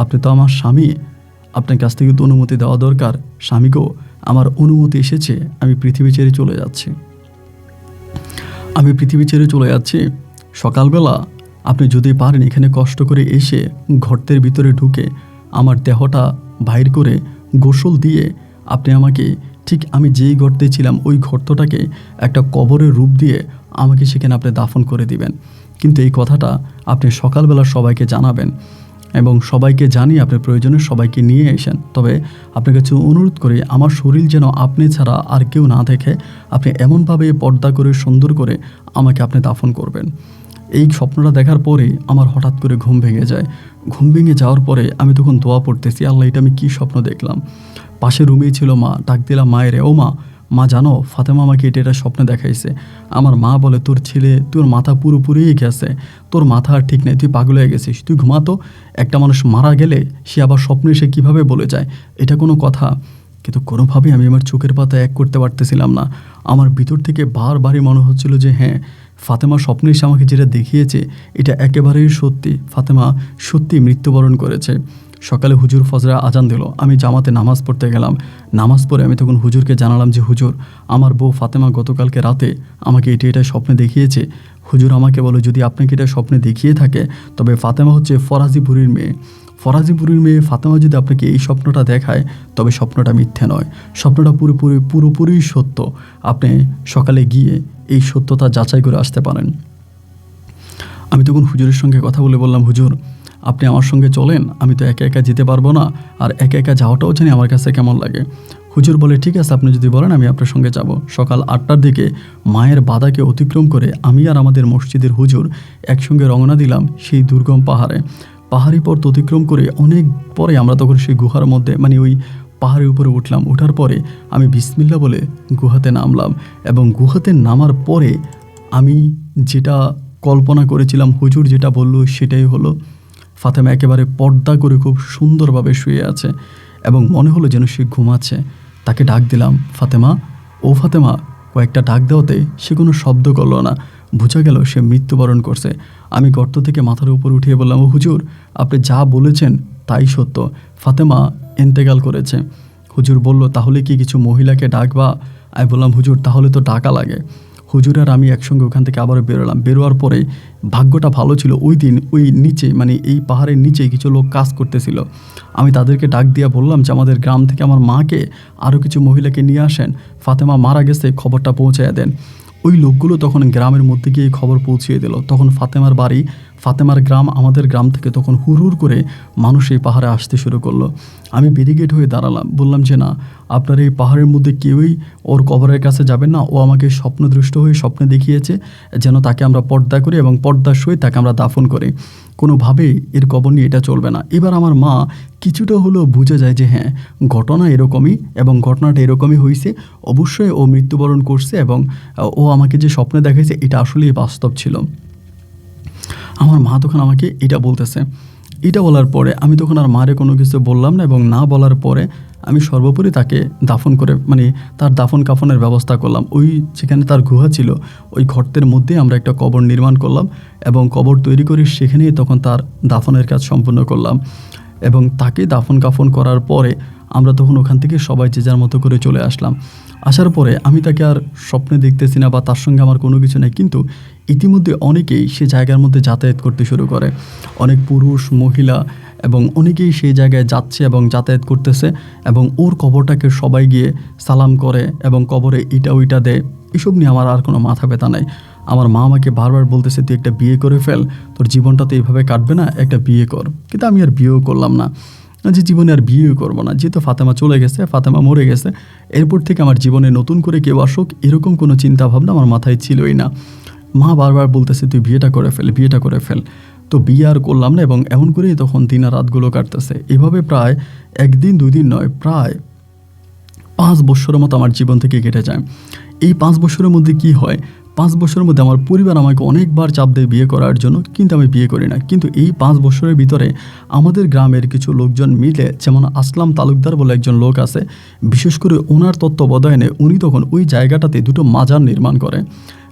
আপনি তো আমার স্বামী, আপনার কাছ থেকে তো অনুমতি দেওয়া দরকার। স্বামী গো, আমার অনুমতি এসেছে, আমি পৃথিবী ছেড়ে চলে যাচ্ছি। আমি পৃথিবী ছেড়ে চলে যাচ্ছি। সকালবেলা আপনি যদি পারেন এখানে কষ্ট করে এসে গর্তের ভিতরে ঢুকে আমার দেহটা বাইর করে গোসল দিয়ে আপনি আমাকে ঠিক আমি যেই গর্তে ছিলাম ওই গর্তটাকে একটা কবরের রূপ দিয়ে আমাকে সেখানে আপনি দাফন করে দিবেন। কিন্তু এই কথাটা আপনি সকালবেলা সবাইকে জানাবেন এবং সবাইকে জানিয়ে আপনি প্রয়োজনে সবাইকে নিয়ে এসেন। তবে আপনার কাছে অনুরোধ করি, আমার শরীর যেন আপনি ছাড়া আর কেউ না দেখে, আপনি এমনভাবে পর্দা করে সুন্দর করে আমাকে আপনি দাফন করবেন। এই স্বপ্নটা দেখার পরে আমার হঠাৎ করে ঘুম ভেঙে যায়। ঘুম ভেঙে যাওয়ার পরে আমি তখন দোয়া পড়তেছি, আল্লাহ এটা আমি কী স্বপ্ন দেখলাম। পাশে রুমেই ছিল মা, ডাক দিলাম মায়ের, ও মা, মা জানো ফাতেমা আমাকে এটা স্বপ্নে দেখাইছে। আমার মা বলে, তোর ছেলে, তোর মাথা পুরোপুরি গেছে, তোর মাথা আর ঠিক নেই, তুই পাগল হয়ে গেছিস, তুই ঘুমাতো। একটা মানুষ মারা গেলে সে আবার স্বপ্নে সে কীভাবে বলে যায়, এটা কোনো কথা? কিন্তু কোনোভাবেই আমি আমার চোখের পাতা এক করতে পারতেছিলাম না। আমার ভিতর থেকে বারবারই মনে হচ্ছিল যে হ্যাঁ, ফাতেমা স্বপ্নে এসে আমাকে যেটা দেখিয়েছে এটা একেবারেই সত্যি, ফাতেমা সত্যি মৃত্যুবরণ করেছে। সকালে হুজুর ফজরে আজান দিল, আমি জামাতে নামাজ পড়তে গেলাম। নামাজ পড়ে আমি তখন হুজুরকে জানালাম যে হুজুর, আমার বউ ফাতেমা গতকালকে রাতে আমাকে এটা স্বপ্নে দেখিয়েছে। হুজুর আমাকে বলে, যদি আপনাকে এটা স্বপ্নে দেখিয়ে থাকে তবে ফাতেমা হচ্ছে ফরাজিপুরীর মেয়ে। ফরাজিপুরীর মেয়ে ফাতেমা যদি আপনাকে এই স্বপ্নটা দেখায় তবে স্বপ্নটা মিথ্যে নয়, স্বপ্নটা পুরোপুরি সত্য। আপনি সকালে গিয়ে এই সত্যতা যাচাই করে আসতে পারেন। আমি তখন হুজুরের সঙ্গে কথা বলে বললাম, হুজুর আপনি আমার সঙ্গে চলেন, আমি তো একা একা যেতে পারবো না, আর একা একা যাওয়াটাও জানি আমার কাছে কেমন লাগে। হুজুর বলে, ঠিক আছে আপনি যদি বলেন আমি আপনার সঙ্গে যাব। সকাল 8টার দিকে মায়ের বাধাকে অতিক্রম করে আমি আর আমাদের মসজিদের হুজুর একসঙ্গে রওনা দিলাম সেই দুর্গম পাহাড়ে। পাহাড়ি পথ অতিক্রম করে অনেক পরে আমরা তখন সেই গুহার মধ্যে ওই পাহাড়ের উপরে উঠলাম। ওঠার পরে আমি বিসমিল্লাহ বলে গুহাতে নামলাম, এবং গুহাতে নামার পরে আমি যেটা কল্পনা করেছিলাম, হুজুর যেটা বলল সেটাই হলো। ফাতেমা একেবারে পর্দা করে খুব সুন্দরভাবে শুয়ে আছে এবং মনে হলো যেন সে ঘুমাচ্ছে। তাকে ডাক দিলাম, ফাতেমা, ও ফাতেমা। কয়েকটা ডাক দেওয়াতে সে কোনো শব্দ করলো না, বোঝা গেল সে মৃত্যুবরণ করছে। আমি গর্ত থেকে মাথার উপর উঠিয়ে বললাম, ও হুজুর আপনি যা বলেছেন তাই সত্য, ফাতেমা ইন্তেকাল করেছে। হুজুর বলল, তাহলে কি কিছু মহিলাকে ডাকবা? আমি বললাম, হুজুর তাহলে তো ডাকা লাগে। হুজুর আর আমি একসঙ্গে ওখান থেকে আবারও বেরোলাম। বেরোয়ার পরে ভাগ্যটা ভালো ছিল, ওই দিন ওই নিচে এই পাহাড়ের নিচে কিছু লোক কাজ করতেছিল। আমি তাদেরকে ডাক দিয়ে বললাম যে আমাদের গ্রাম থেকে আমার মাকে আরও কিছু মহিলাকে নিয়ে আসেন, ফাতেমা মারা গেছে, খবরটা পৌঁছায় দেন। ওই লোকগুলো তখন গ্রামের মধ্যে গিয়ে খবর পৌঁছিয়ে দিল। তখন ফাতেমার বাড়ি, ফাতেমার গ্রাম, আমাদের গ্রাম থেকে তখন হুড় করে মানুষ এই পাহাড়ে আসতে শুরু করলো। আমি ব্যারিকেড হয়ে দাঁড়ালাম, বললাম যে না, আপনার এই পাহাড়ের মধ্যে কেউই ওর কবরের কাছে যাবেন না। ও আমাকে স্বপ্নদৃষ্ট হয়ে স্বপ্নে দেখিয়েছে যেন তাকে আমরা পর্দা করি এবং পর্দার সহিত তাকে আমরা দাফন করি, কোনোভাবেই এর কবর নিয়ে এটা চলবে না। এবার আমার মা কিছুটা হলেও বুঝে যায় যে হ্যাঁ, ঘটনা এরকমই এবং ঘটনাটা এরকমই হয়েছে, অবশ্যই ও মৃত্যুবরণ করছে এবং ও আমাকে যে স্বপ্নে দেখাইছে এটা আসলেই বাস্তব ছিল। আমার মা তখন আমাকে এটা বলতেছে। এটা বলার পরে আমি তখন আর মারে কোনো কিছু বললাম না, এবং না বলার পরে আমি সর্বোপরি তাকে দাফন করে তার দাফন কাফনের ব্যবস্থা করলাম। ওই যেখানে তার গুহা ছিল ওই গর্তের মধ্যে আমরা একটা কবর নির্মাণ করলাম এবং কবর তৈরি করে সেখানেই তখন তার দাফনের কাজ সম্পূর্ণ করলাম। এবং তাকে দাফন কাফন করার পরে আমরা তখন ওখান থেকে সবাই যে যার মতো করে চলে আসলাম। আসার পরে আমি তাকে আর স্বপ্নে দেখতেছি না বা তার সঙ্গে আমার কোনো কিছু নেই, কিন্তু ইতিমধ্যে অনেকেই সে জায়গার মধ্যে যাতায়াত করতে শুরু করে। অনেক পুরুষ, মহিলা এবং অনেকেই সেই জায়গায় যাচ্ছে এবং যাতায়াত করতেছে, এবং ওর কবরটাকে সবাই গিয়ে সালাম করে এবং কবরে ইটা ওইটা দেয়। এসব নিয়ে আমার আর কোনো মাথা ব্যথা নাই। আমার মা আমাকে বারবার বলতেছে তুই একটা বিয়ে করে ফেল, তোর জীবনটা তো এইভাবে কাটবে না, একটা বিয়ে কর। কিন্তু আমি আর বিয়েও করলাম না, যে জীবনে আর বিয়েও করবো না, যেহেতু ফাতেমা চলে গেছে, ফাতেমা মরে গেছে, এরপর থেকে আমার জীবনে নতুন করে কেউ আসুক এরকম কোনো চিন্তা ভাবনা আমার মাথায় ছিলই না। মা বারবার বলতেছে তুই বিয়েটা করে ফেল, বিয়েটা করে ফেল। তো বিয়ে আর করলাম না, এবং এমন করেই তখন দিন আর রাতগুলো কাটতেছে। এভাবে প্রায় একদিন 2 দিন নয়, প্রায় 5 বছরের মতো আমার জীবন থেকে কেটে যায়। এই 5 বছরের মধ্যে কি হয়, 5 বছরের মধ্যে আমার পরিবার আমাকে অনেকবার চাপ দেয় বিয়ে করার জন্য, কিন্তু আমি বিয়ে করি না। কিন্তু এই 5 বছরের ভিতরে আমাদের গ্রামের কিছু লোকজন মিলে, যেমন আসলাম তালুকদার বলে একজন লোক আছে, বিশেষ করে ওনার তত্ত্বাবধানে উনি তখন ওই জায়গাটাতে 2টো মাজার নির্মাণ করে,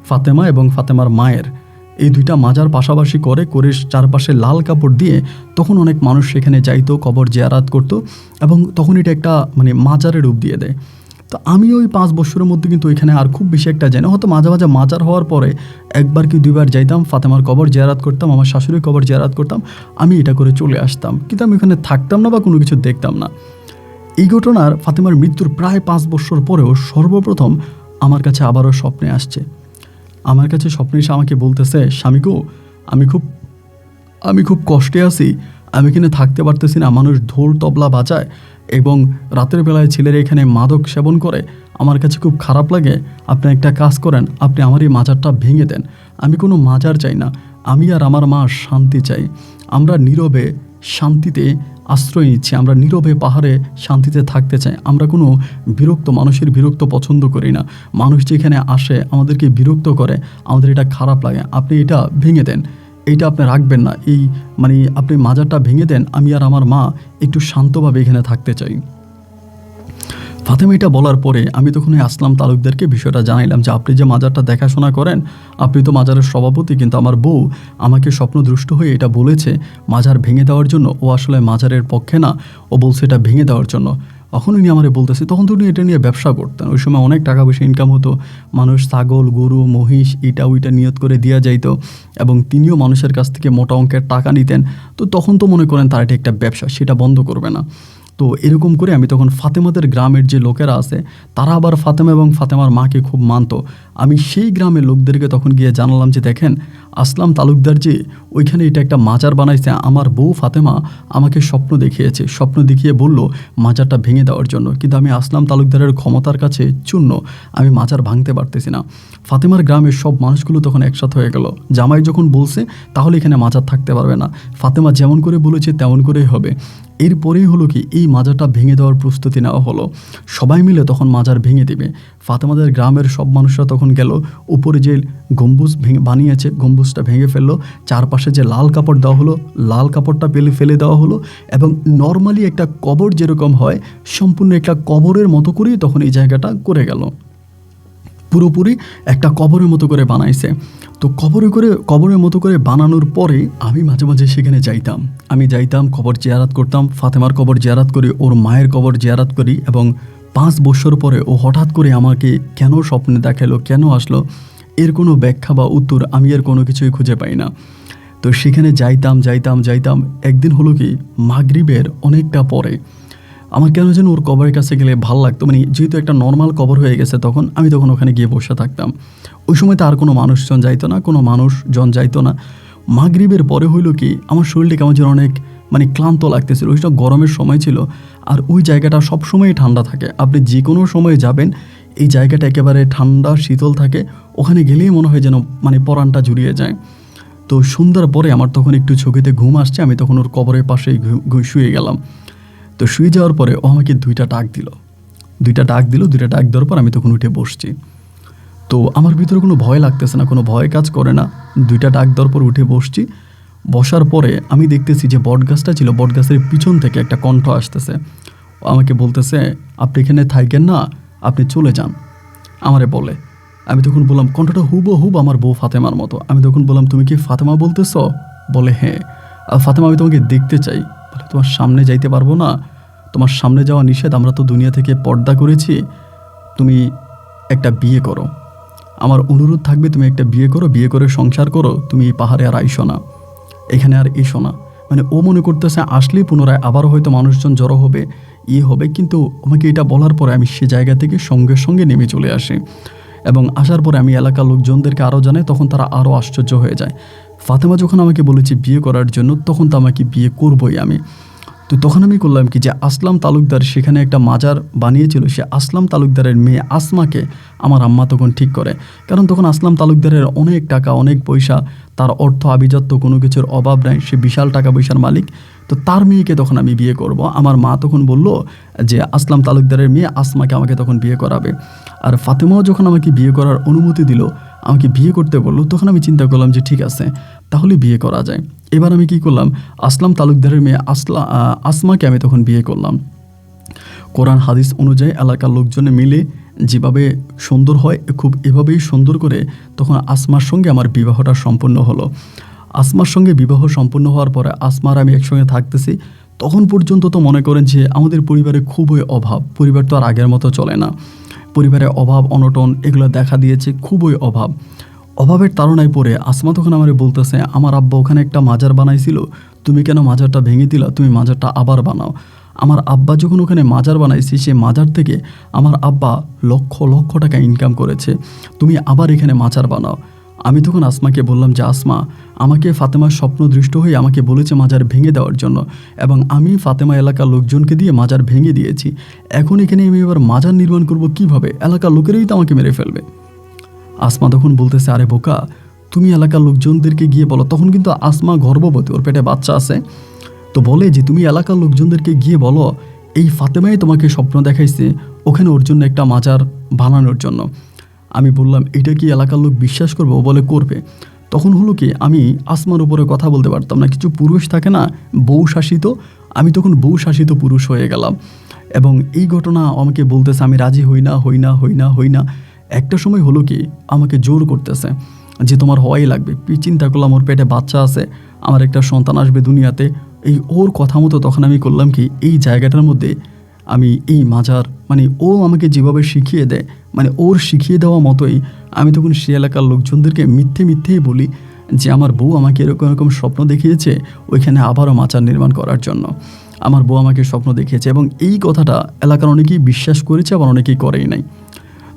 ফাতেমা এবং ফাতেমার মায়ের। এই 2টা মাজার পাশাপাশি করে চারপাশে লাল কাপড় দিয়ে তখন অনেক মানুষ সেখানে যাইতো, কবর জিয়ারাত করতো, এবং তখন এটা একটা মাজারের রূপ দিয়ে দেয়। তো আমি ওই 5 বছরের মধ্যে কিন্তু ওইখানে আর খুব বেশি একটা যাই না, হয়তো মাঝে মাঝে মাজার হওয়ার পরে 1বার কি 2বার যাইতাম, ফাতেমার কবর জিয়ারাত করতাম, আমার শাশুড়ির কবর জিয়ারাত করতাম, আমি এটা করে চলে আসতাম। কিন্তু আমি ওখানে থাকতাম না বা কোনো কিছু দেখতাম না। এই ঘটনার ফাতেমার মৃত্যুর প্রায় 5 বছর পরেও সর্বপ্রথম আমার কাছে আবারও স্বপ্নে আসছে। আমার কাছে স্বপ্নে এসে আমাকে বলতেছে, স্বামী গো, আমি খুব কষ্টে আছি, আমি এখানে থাকতে পারতেছি না, মানুষ ঢোল তবলা বাজায় এবং রাতের বেলায় ছেলেরা এখানে মাদক সেবন করে, আমার কাছে খুব খারাপ লাগে। আপনি একটা কাজ করেন, আপনি আমার এই মাজারটা ভেঙে দেন। আমি কোনো মাজার চাই না, আমি আর আমার মা শান্তি চাই। আমরা নীরবে শান্তিতে আশ্রয় নিচ্ছি, আমরা নীরবে পাহাড়ে শান্তিতে থাকতে চাই। আমরা কোনো মানুষের বিরক্ত পছন্দ করি না। মানুষ যেখানে আসে আমাদেরকে বিরক্ত করে, আমাদের এটা খারাপ লাগে। আপনি এটা ভেঙে দেন, এইটা আপনি রাখবেন না, এই আপনি মাজারটা ভেঙে দেন, আমি আর আমার মা একটু শান্তভাবে এখানে থাকতে চাই। ফাতেমা এটা বলার পরে আমি তখন আসলাম তালুকদারকে বিষয়টা জানাইলাম যে আপনি যে মাজারটা দেখাশোনা করেন, আপনি তো মাজারের সভাপতি, কিন্তু আমার বউ আমাকে স্বপ্নদৃষ্ট হয়ে এটা বলেছে মাজার ভেঙে দেওয়ার জন্য। ও আসলে মাজারের পক্ষে না, ও বলছে এটা ভেঙে দেওয়ার জন্য। তখন উনি আমারে বলতেছে, তখন তো উনি এটা নিয়ে ব্যবসা করতেন, ওই সময় অনেক টাকা পয়সা ইনকাম হতো, মানুষ ছাগল গরু মহিষ এটা ওইটা নিয়ত করে দেওয়া যাইতো, এবং তিনিও মানুষের কাছ থেকে মোটা অঙ্কের টাকা নিতেন। তো তখন তো মনে করেন তার এটা একটা ব্যবসা, সেটা বন্ধ করবে না। তো এরকম করে আমি তখন ফাতেমাদের গ্রামের যে লোকেরা আছে তারা আবার ফাতেমা এবং ফাতেমার মাকে খুব মানতো। আমি সেই গ্রামের লোকদেরকে তখন গিয়ে জানালাম যে দেখেন, আসলাম তালুকদার যে ওইখানে এটা একটা মাজার বানাইছে, আমার বউ ফাতেমা আমাকে স্বপ্ন দেখিয়ে বলল মাজারটা ভেঙে দেওয়ার জন্য, কিন্তু আমি আসলাম তালুকদারের ক্ষমতার কাছে চূন্য, আমি মাজার ভাঙতে পারতেছি না। ফাতেমার গ্রামের সব মানুষগুলো তখন একসাথে হয়ে গেল, জামাই যখন বলছে তাহলে এখানে মাজার থাকতে পারবে না, ফাতেমা যেমন করে বলেছে তেমন করেই হবে। এরপরেই হলো কি, এই মাজারটা ভেঙে দেওয়ার প্রস্তুতি নেওয়া হলো, সবাই মিলে তখন মাজার ভেঙে দেবে। ফাতেমাদের গ্রামের সব মানুষরা তখন গেল, উপরে যে গম্বুজ বানিয়েছে গম্বুজটা ভেঙে ফেললো, চারপাশে যে লাল কাপড় দেওয়া হলো লাল কাপড়টা ফেলে দেওয়া হলো, এবং নর্মালি একটা কবর যেরকম হয় সম্পূর্ণ একটা কবরের মতো করেই তখন এই জায়গাটা করে গেল, পুরোপুরি একটা কবরের মতো করে বানাইছে। তো কবরের মতো করে বানানোর পরে আমি মাঝে মাঝে সেখানে যাইতাম, কবর জিয়ারাত করতাম, ফাতেমার কবর জিয়ারাত করি, ওর মায়ের কবর জিয়ারাত করি। এবং 5 বছর পরে ও হঠাৎ করে আমাকে কেন স্বপ্নে দেখালো, কেন আসলো, এর কোনো ব্যাখ্যা বা উত্তর আমি এর কোনো কিছুই খুঁজে পাই না। তো সেখানে যাইতাম। একদিন হলো কি, মাগরিবের অনেকটা পরে আমার কেন যেন ওর কবরের কাছে গেলে ভাল লাগতো, যেহেতু একটা নর্মাল কবর হয়ে গেছে তখন আমি ওখানে গিয়ে বসে থাকতাম। ওই সময় তো আর কোনো মানুষজন যাইতো না। মাগরিবের পরে হইলো কি, আমার শরীরটা কেমন যেন অনেক ক্লান্ত লাগতেছিল, ওইটা গরমের সময় ছিল, আর ওই জায়গাটা সবসময়ই ঠান্ডা থাকে, আপনি যে কোনো সময় যাবেন এই জায়গাটা একেবারে ঠান্ডা শীতল থাকে, ওখানে গেলেই মনে হয় যেন পরানটা জুড়িয়ে যায়। তো সন্ধ্যার পরে আমার তখন একটু চোখেতে ঘুম আসছে, আমি তখন ওর কবরের পাশেই শুয়ে গেলাম। তো শুয়ে যাওয়ার পরে ও আমাকে 2টা ডাক দিল, 2টা ডাক দেওয়ার পর আমি তখন উঠে বসছি। তো আমার ভিতরে কোনো ভয় লাগতেছে না, কোনো ভয় কাজ করে না। 2টা ডাক দেওয়ার পর উঠে বসছি। বসার পরে আমি দেখতেছি যে বটগাছটা ছিল, বটগাছের পিছন থেকে একটা কণ্ঠ আসতেছে, ও আমাকে বলতেছে আপনি এখানে থাকেন না, আপনি চলে যান, আমারে বলে। আমি তখন বললাম, কণ্ঠটা হুবহুব আমার বউ ফাতেমার মতো। আমি তখন বললাম, তুমি কি ফাতেমা বলতেছ? বলে হ্যাঁ। ফাতেমা, আমি তোমাকে দেখতে চাই। বলে, তোমার সামনে যাইতে পারবো না, তোমার সামনে যাওয়া নিষেধ, আমরা তো দুনিয়া থেকে পর্দা করেছি, তুমি একটা বিয়ে করো, আমার অনুরোধ থাকবে তুমি একটা বিয়ে করো, বিয়ে করে সংসার করো, তুমি এই পাহাড়ে আর আইসো না, এখানে আর এসো না। ও মনে করতেছে আসলেই পুনরায় আবারও হয়তো মানুষজন জড়ো হবে, হবে। কিন্তু আমাকে এটা বলার পরে আমি সে জায়গা থেকে সঙ্গে সঙ্গে নেমে চলে আসি, এবং আসার পরে আমি এলাকার লোকজনদেরকে আরও জানাই, তখন তারা আরও আশ্চর্য হয়ে যায়। ফাতেমা যখন আমাকে বলেছে বিয়ে করার জন্য, তখন তো আমাকে বিয়ে করবই আমি। তো তখন আমি করলাম কি, যে আসলাম তালুকদার সেখানে একটা মাজার বানিয়েছিল, সে আসলাম তালুকদারের মেয়ে আসমাকে আমার আম্মা তখন ঠিক করে। কারণ তখন আসলাম তালুকদারের অনেক টাকা, অনেক পয়সা, তার অর্থ আভিজাত্য কোনো কিছুর অভাব নাই, সে বিশাল টাকা পয়সার মালিক। তো তার মেয়েকে তখন আমি বিয়ে করব। আমার মা তখন বলল যে আসলাম তালুকদারের মেয়ে আসমাকে আমাকে তখন বিয়ে করাবে। আর ফাতেমাও যখন আমাকে বিয়ে করার অনুমতি দিল, আমাকে বিয়ে করতে বললো, তখন আমি চিন্তা করলাম যে ঠিক আছে, তাহলে বিয়ে করা যায়। এবার আমি কি করলাম, আসলাম তালুকদারের মেয়ে আসমাকে আমি তখন বিয়ে করলাম। কোরআন হাদিস অনুযায়ী এলাকার লোকজনে মিলে যেভাবে সুন্দর হয়, খুব এভাবেই সুন্দর করে তখন আসমার সঙ্গে আমার বিবাহটা সম্পন্ন হলো। আসমার সঙ্গে বিবাহ সম্পন্ন হওয়ার পরে আসমার আমি একসঙ্গে থাকতেছি। তখন পর্যন্ত তো মনে করেন যে আমাদের পরিবারে খুবই অভাব, পরিবার তো আর আগের মতো চলে না, পরিবারে অভাব অনটন এগুলো দেখা দিয়েছে, খুবই অভাব। অভাবের তাড়নায় পড়ে আসমা তখন আমারে বলতেছে, আমার আব্বা ওখানে একটা মাজার বানাইছিল, তুমি কেন মাজারটা ভেঙে দিলা, তুমি মাজারটা আবার বানাও। আমার আব্বা যখন ওখানে মাজার বানাইছি, সে মাজার থেকে আমার আব্বা লক্ষ লক্ষ টাকা ইনকাম করেছে, তুমি আবার এখানে মাজার বানাও। আমি তখন আসমাকে বললাম যে আসমা, আমাকে ফাতেমার স্বপ্ন দৃষ্ট হয়ে আমাকে বলেছে মাজার ভেঙে দেওয়ার জন্য, এবং আমি ফাতেমা এলাকার লোকজনকে দিয়ে মাজার ভেঙে দিয়েছি। এখন এখানে আমি এবার মাজার নির্মাণ করব কিভাবে, এলাকার লোকেরাই তো আমাকে মেরে ফেলবে। আসমা তখন বলতেছে, আরে বোকা, তুমি এলাকার লোকজনদেরকে গিয়ে বলো। তখন কিন্তু আসমা গর্ভবতী, ওর পেটে বাচ্চা আছে। তো বলে যে তুমি এলাকার লোকজনদেরকে গিয়ে বলো এই ফাতেমাই তোমাকে স্বপ্ন দেখাইছে ওখানে ওর জন্য একটা মাজার বানানোর জন্য। আমি বললাম এটা কি এলাকার লোক বিশ্বাস করবে? ও বলে করবে। তখন হলো কি, আমি আসমার উপরে কথা বলতে পারতাম না, কিছু পুরুষ থাকে না বউ শাসিত, আমি তখন বউ শাসিত পুরুষ হয়ে গেলাম। এবং এই ঘটনা আমাকে বলতেছে, আমি রাজি হই না। একটা সময় হলো কি, আমাকে জোর করতেছে যে তোমার হওয়াই লাগবে। চিন্তা করলাম ওর পেটে বাচ্চা আছে, আমার একটা সন্তান আসবে দুনিয়াতে। এই ওর কথা মতো তখন আমি করলাম কি, এই জায়গাটার মধ্যে আমি এই মাজার, মানে ও আমাকে যেভাবে শিখিয়ে দেয়, মানে ওর শিখিয়ে দেওয়া মতোই আমি তখন সে এলাকার লোকজনদেরকে মিথ্যেই বলি যে আমার বউ আমাকে এরকম এরকম স্বপ্ন দেখিয়েছে ওইখানে আবারও মাজার নির্মাণ করার জন্য। আমার বউ আমাকে স্বপ্ন দেখিয়েছে, এবং এই কথাটা এলাকার অনেকেই বিশ্বাস করেছে, আবার অনেকেই করেই নাই।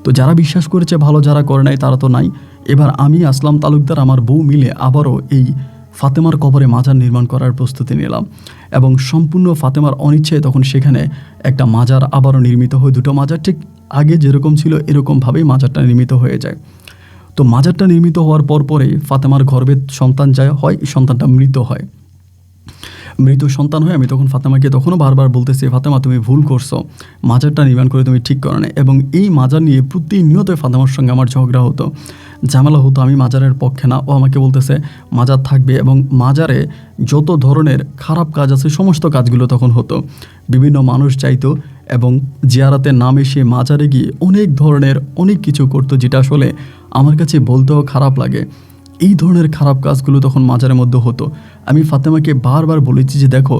তো যারা বিশ্বাস করেছে ভালো, যারা করে নাই তারা তো নাই। এবার আমি আসলাম তালুকদার আমার বউ মিলে আবারও এই ফাতেমার কবরে মাজার নির্মাণ করার প্রস্তুতি নিলাম, এবং সম্পূর্ণ ফাতেমার অনিচ্ছায় তখন সেখানে একটা মাজার আবারও নির্মিত হয়। দুটো মাজার ঠিক আগে যেরকম ছিল এরকমভাবেই মাজারটা নির্মিত হয়ে যায়। তো মাজারটা নির্মিত হওয়ার পরেই ফাতেমার গর্ভে সন্তান হয়, সন্তানটা মৃত সন্তান হয়ে আমি তখন ফাতেমাকে তখনও বারবার বলতেছি, ফাতেমা তুমি ভুল করছো, মাজারটা নির্মাণ করে তুমি ঠিক করো না। এবং এই মাজার নিয়ে প্রতিনিয়ত ফাতেমার সঙ্গে আমার ঝগড়া হতো, ঝামেলা হতো। আমি মাজারের পক্ষে না, ও আমাকে বলতেছে মাজার থাকবে, এবং মাজারে যত ধরনের খারাপ কাজ আছে সমস্ত কাজগুলো তখন হতো। বিভিন্ন মানুষ চাইতো, এবং জিয়ারাতের নামে সে মাজারে গিয়ে অনেক ধরনের অনেক কিছু করতো, যেটা আসলে আমার কাছে বলতেও খারাপ লাগে। এই ধরনের খারাপ কাজগুলো তখন মাজারের মধ্যে হতো। আমি ফাতেমাকে বারবার বলেছি যে দেখো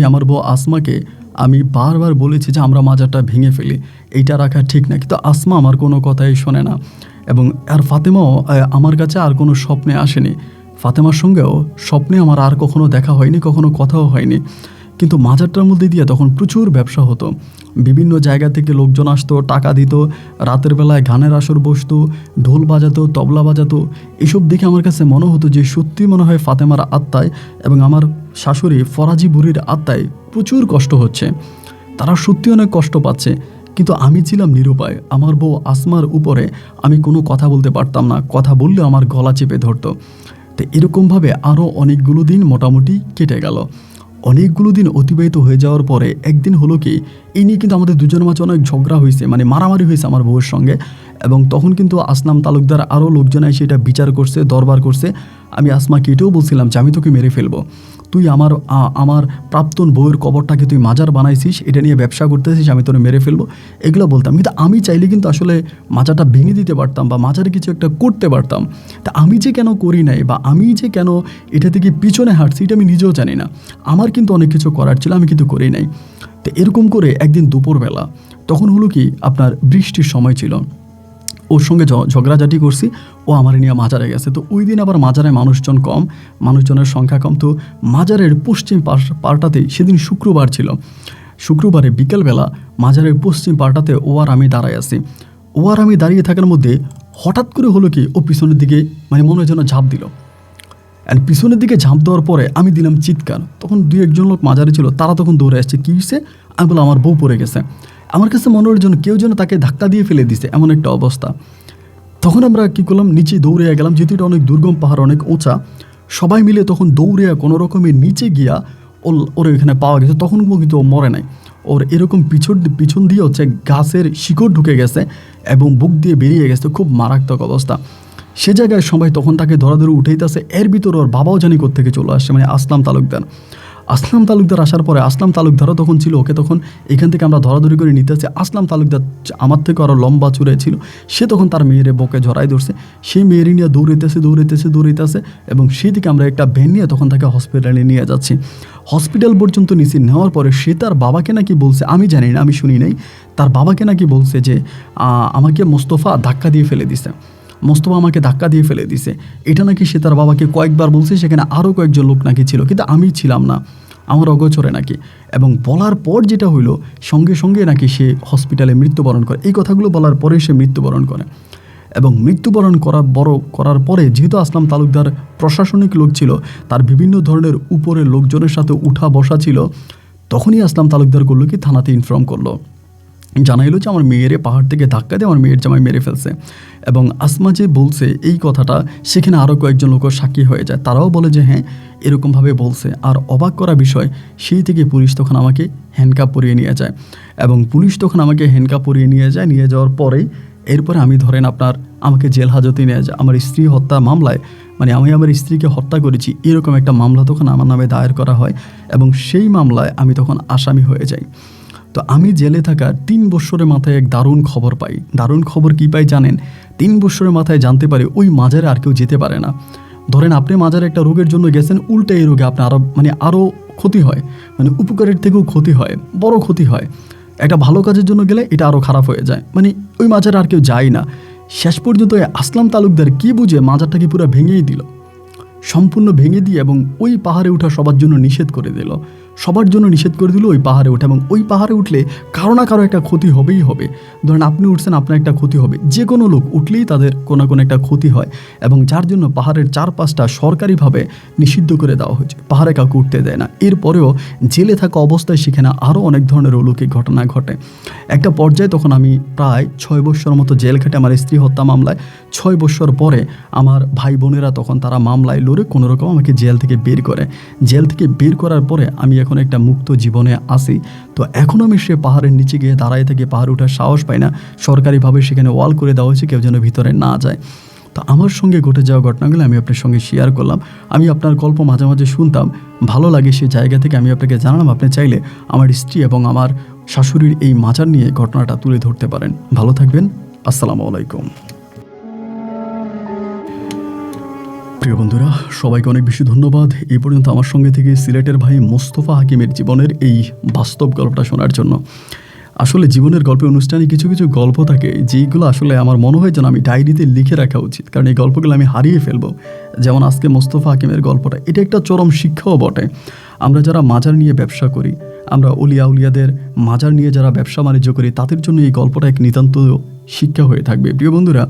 আমার বউ আসমাকে আমি বারবার বলেছি যে আমরা মাজারটা ভেঙে ফেলি, এইটা রাখা ঠিক না, কিন্তু আসমা আমার কোনো কথাই শোনে না। এবং আর ফাতেমাও আমার কাছে আর কোনো স্বপ্নে আসেনি, ফাতেমার সঙ্গেও স্বপ্নে আমার আর কখনো দেখা হয়নি, কখনো কথাও হয়নি। কিন্তু মাজারটার মধ্যে দিয়ে তখন প্রচুর ব্যবসা হতো, বিভিন্ন জায়গা থেকে লোকজন আসতো, টাকা দিত, রাতের বেলায় গানের আসর বসতো, ঢোল বাজাতো, তবলা বাজাতো। এসব দেখে আমার কাছে মনে হতো যে সত্যি মনে হয় ফাতেমার আত্মায় এবং আমার শাশুড়ি ফরাজি বুড়ির আত্মায় প্রচুর কষ্ট হচ্ছে, তারা সত্যি অনেক কষ্ট পাচ্ছে। কিন্তু আমি ছিলাম নিরুপায়, আমার বউ আসমার উপরে আমি কোনো কথা বলতে পারতাম না, কথা বললে আমার গলা চেপে ধরতো। তো এরকমভাবে আরও অনেকগুলো দিন মোটামুটি কেটে গেল। অনেকগুলো দিন অতিবাহিত হয়ে যাওয়ার পরে একদিন হলো কি, এই নিয়ে কিন্তু আমাদের দুজনের মাঝে অনেক ঝগড়া হয়েছে, মানে মারামারি হয়েছে আমার বউয়ের সঙ্গে। এবং তখন কিন্তু আসলাম তালুকদার আরও লোকজন এসে এটা বিচার করছে, দরবার করছে। আমি আসমাকে এটাও বলছিলাম যে আমি তোকে মেরে ফেলবো, তুই আমার প্রাক্তন বউয়ের কবরটাকে তুই মাজার বানাইছিস, এটা নিয়ে ব্যবসা করতেছিস, আমি তোরে মেরে ফেলবো, এগুলো বলতাম। কিন্তু আমি চাইলে কিন্তু আসলে মাজারটা ভেঙে দিতে পারতাম বা মাজারে কিছু একটা করতে পারতাম। তা আমি যে কেন করি নাই বা আমি যে কেন এটা থেকে পিছনে হাঁটছি এটা আমি নিজেও জানি না। আমার কিন্তু অনেক কিছু করার ছিল, আমি কিন্তু করি নাই। তো এরকম করে একদিন দুপুরবেলা তখন হলো কি, আপনার বৃষ্টির সময় ছিল, ওর সঙ্গে ঝগড়াঝাটি করছি, ও আমার নিয়ে মাজারে গেছে। তো ওই দিন আবার মাজারে মানুষজনের সংখ্যা কম। তো মাজারের পশ্চিম পাড়টাতেই সেদিন শুক্রবার ছিল, শুক্রবারে বিকেলবেলা মাজারের পশ্চিম পাড়টাতে ও আর আমি দাঁড়ায় আছি। ও আর আমি দাঁড়িয়ে থাকার মধ্যে হঠাৎ করে হলো কি ও পিছনের দিকে মানে মনে হয় যেন ঝাঁপ দিল। অ্যান্ড পিছনের দিকে ঝাঁপ দেওয়ার পরে আমি দিলাম চিৎকার। তখন 2-1 জন লোক মাঝারে ছিল, তারা তখন দৌড়ে আসছে। কী হয়েছে? আমি বললাম আমার বউ পড়ে গেছে। আমার কাছে মনে হওয়ার জন্য কেউ যেন তাকে ধাক্কা দিয়ে ফেলে দিছে, এমন একটা অবস্থা। তখন আমরা কী করলাম, নিচে দৌড়ে গেলাম, যেহেতু এটা অনেক দুর্গম পাহাড়, অনেক উঁচা। সবাই মিলে তখন দৌড়ে কোনো রকমের নিচে গিয়া ওর এখানে পাওয়া গেছে। তখন কিন্তু ও মরে নাই, ওর এরকম পিছন দিয়ে হচ্ছে গাছের শিকড় ঢুকে গেছে এবং বুক দিয়ে বেরিয়ে গেছে, খুব মারাত্মক অবস্থা। সে জায়গায় সবাই তখন তাকে ধরাধরে উঠেইতেছে। এর ভিতরে ওর বাবাও জানি কোত্থেকে চলে আসছে, মানে আসলাম তালুকদার আসার পরে আসলাম তালুকদারও তখন ছিল। ওকে তখন এখান থেকে আমরা ধরাধরি করে নিতে আসছি। আসলাম তালুকদার আমার থেকে আরও লম্বা চূড়ায় ছিল। সে তখন তার মেয়েরে বকে জড়াই ধরছে। সেই মেয়েরই নিয়ে দৌড়াইতেছে এবং সেই থেকে আমরা একটা ভ্যান নিয়ে তখন তাকে হসপিটালে নিয়ে যাচ্ছি। হসপিটাল পর্যন্ত নিচে নেওয়ার পরে সে তার বাবাকে নাকি বলছে, আমি জানি না, আমি শুনি নাই, তার বাবাকে নাকি বলছে যে আমাকে মোস্তফা ধাক্কা দিয়ে ফেলে দিছে, মোস্তফা আমাকে ধাক্কা দিয়ে ফেলে দিছে। এটা নাকি সে তার বাবাকে কয়েকবার বলছে। সেখানে আরও কয়েকজন লোক নাকি ছিল, কিন্তু আমি ছিলাম না, আমার অগোচরে নাকি। এবং বলার পর যেটা হইলো, সঙ্গে সঙ্গে নাকি সে হসপিটালে মৃত্যুবরণ করে। এই কথাগুলো বলার পরে সে মৃত্যুবরণ করে। এবং মৃত্যুবরণ করার পরে যেহেতু আসলাম তালুকদার প্রশাসনিক লোক ছিল, তার বিভিন্ন ধরনের উপরের লোকজনের সাথে উঠা বসা ছিল, তখনই আসলাম তালুকদার করলো কি থানাতে ইনফর্ম করলো, জানাইলো যে আমার মেয়েরে পাহাড় থেকে ধাক্কা দিয়ে আমার মেয়ের জামাই মেরে ফেলছে। এবং আসমা যে বলছে এই কথাটা, সেখানে আরও কয়েকজন লোক সাক্ষী হয়ে যায়, তারাও বলে যে হ্যাঁ এরকমভাবে বলছে। আর অবাক করা বিষয়, সেই থেকে পুলিশ তখন আমাকে হ্যান্ডকাপ পরিয়ে নিয়ে যায়। এবং পুলিশ তখন আমাকে হ্যান্ডকাপ পরিয়ে নিয়ে যাওয়ার পরেই এরপরে আমি ধরেন আমাকে জেল হাজতে নিয়ে যায়। আমার স্ত্রী হত্যা মামলায়, মানে আমি আমার স্ত্রীকে হত্যা করেছি এরকম একটা মামলা তখন আমার নামে দায়ের করা হয় এবং সেই মামলায় আমি তখন আসামি হয়ে যাই। তো আমি জেলে থাকার 3 বছরের মাথায় এক দারুণ খবর পাই। দারুণ খবর কী পাই জানেন? 3 বছরের মাথায় জানতে পারি ওই মাজারে আর কেউ যেতে পারে না। ধরেন আপনি মাজারে একটা রোগের জন্য গেছেন, উল্টে এই রোগে আপনার আরও ক্ষতি হয়, মানে উপকারের থেকেও ক্ষতি হয়, বড় ক্ষতি হয়। একটা ভালো কাজের জন্য গেলে এটা আরও খারাপ হয়ে যায়, মানে ওই মাজারে আর কেউ যায় না। শেষ পর্যন্ত আসলাম তালুকদার কী বুঝে মাজারটাকে পুরো ভেঙেই দিল, সম্পূর্ণ ভেঙে দিয়ে এবং ওই পাহাড়ে ওঠা সবার জন্য নিষেধ করে দিল ওই পাহাড়ে ওঠা। এবং ওই পাহাড়ে উঠলে কারো না কারো একটা ক্ষতি হবেই হবে। ধরেন আপনি উঠছেন, আপনার একটা ক্ষতি হবে, যে কোনো লোক উঠলেই তাদের কোনো একটা ক্ষতি হয়। এবং যার জন্য পাহাড়ের 4-5টা সরকারিভাবে নিষিদ্ধ করে দেওয়া হয়েছে, পাহাড়ে কাউকে উঠতে দেয় না। এরপরেও জেলে থাকা অবস্থায় সেখানে আরও অনেক ধরনের অলৌকিক ঘটনা ঘটে। একটা পর্যায়ে তখন আমি প্রায় 6 বছর মতো জেল খেটে আমার স্ত্রী হত্যা মামলায়। 6 বছর পরে আমার ভাই বোনেরা তখন তারা মামলায় লড়ে কোনোরকম আমাকে জেল থেকে বের করে। জেল থেকে বের করার পরে আমি এখন একটা মুক্ত জীবনে আসি। তো এখন আমি সে পাহাড়ের নিচে গিয়ে দাঁড়ায় থেকে পাহাড় ওঠার সাহস পাই না। সরকারিভাবে সেখানে ওয়াল করে দেওয়া হয়েছে, কেউ যেন ভিতরে না যায়। তো আমার সঙ্গে ঘটে যাওয়া ঘটনাগুলো আমি আপনার সঙ্গে শেয়ার করলাম। আমি আপনার গল্প মাঝে মাঝে শুনতাম, ভালো লাগে, সে জায়গা থেকে আমি আপনাকে জানালাম। আপনি চাইলে আমার স্ত্রী এবং আমার শাশুড়ির এই মাজার নিয়ে ঘটনাটা তুলে ধরতে পারেন। ভালো থাকবেন। আসসালামু আলাইকুম। প্রিয় বন্ধুরা, সবাইকে অনেক বেশি ধন্যবাদ এই পর্যন্ত আমার সঙ্গে থেকে সিলেটের ভাই মোস্তফা হাকিমের জীবনের এই বাস্তব গল্পটা শোনার জন্য। আসলে জীবনের গল্পে অনুষ্ঠানে কিছু কিছু গল্প থাকে যেইগুলো আসলে আমার মনে হয় যেন আমি ডায়েরিতে লিখে রাখা উচিত, কারণ এই গল্পগুলো আমি হারিয়ে ফেলবো। যেমন আজকে মোস্তফা হাকিমের গল্পটা, এটা একটা চরম শিক্ষাও বটে। আমরা যারা মাজার নিয়ে ব্যবসা করি, আমরা উলিয়াদের মাজার নিয়ে যারা ব্যবসা বাণিজ্য করি, তাদের জন্য এই গল্পটা এক নিতান্ত শিক্ষা হয়ে থাকবে। প্রিয় বন্ধুরা,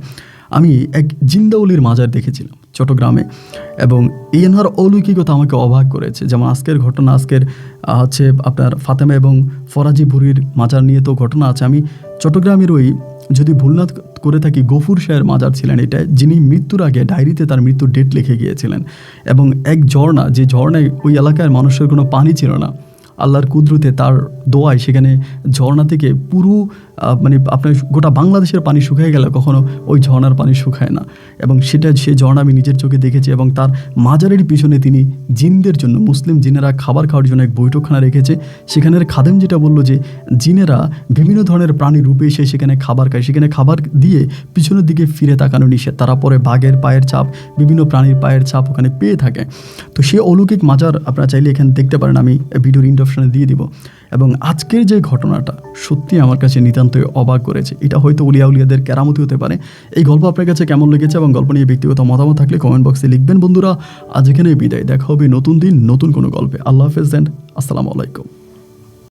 আমি এক জিন্দাউলির মাজার দেখেছিলাম চট্টগ্রামে এবং এনার অলৌকিকতা আমাকে অবাক করেছে। যেমন আজকের ঘটনা, হচ্ছে আপনার ফাতেমা এবং ফরাজি বুড়ির মাজার নিয়ে তো ঘটনা আছে। আমি চট্টগ্রামের ওই, যদি ভুল না করে থাকি, গফুর শাহের মাজার ছিলেন এটা, যিনি মৃত্যুর আগে ডায়েরিতে তার মৃত্যুর ডেট লিখে গিয়েছিলেন। এবং এক ঝর্ণা, যে ঝর্ণায় ওই এলাকার মানুষের কোনো পানি ছিল না, আল্লাহর কুদরতে তার দোয়ায় সেখানে ঝর্ণা থেকে পুরো আপনার গোটা বাংলাদেশের পানি শুকিয়ে গেলে কখনো ওই ঝর্ণার পানি শুকায় না। এবং সেই ঝর্ণা আমি নিজের চোখে দেখেছি। এবং তার মাজারের পিছনে তিনি জিনদের জন্য, মুসলিম জিনেরা খাবার খাওয়ার জন্য এক বৈঠকখানা রেখেছে। সেখানের খাদেম যেটা বললো যে জিনেরা বিভিন্ন ধরনের প্রাণী রূপে এসে সেখানে খাবার খায়, সেখানে খাবার দিয়ে পিছনের দিকে ফিরে তাকানো নিষেধ। তারা পরে বাঘের পায়ের ছাপ, বিভিন্ন প্রাণীর পায়ের ছাপ ওখানে পেয়ে থাকে। তো সে অলৌকিক মাজার আপনারা চাইলে এখানে দেখতে পারেন, আমি ভিডিওর ইন্টারঅপশনে দিয়ে দিব। এবং আজকের যে ঘটনাটা সত্যি আমার কাছে নিতান্তই অবাক করেছে। এটা হয়তো উলিয়াদের কেরামতি হতে পারে। এই গল্প আপনার কাছে কেমন লেগেছে এবং গল্প নিয়ে ব্যক্তিগত মতামত থাকলে কমেন্ট বক্সে লিখবেন। বন্ধুরা, আজ এখানে বিদায়, দেখা হবে নতুন দিন নতুন কোনো গল্পে। আল্লাহ হাফেজ এন্ড আসসালামু আলাইকুম।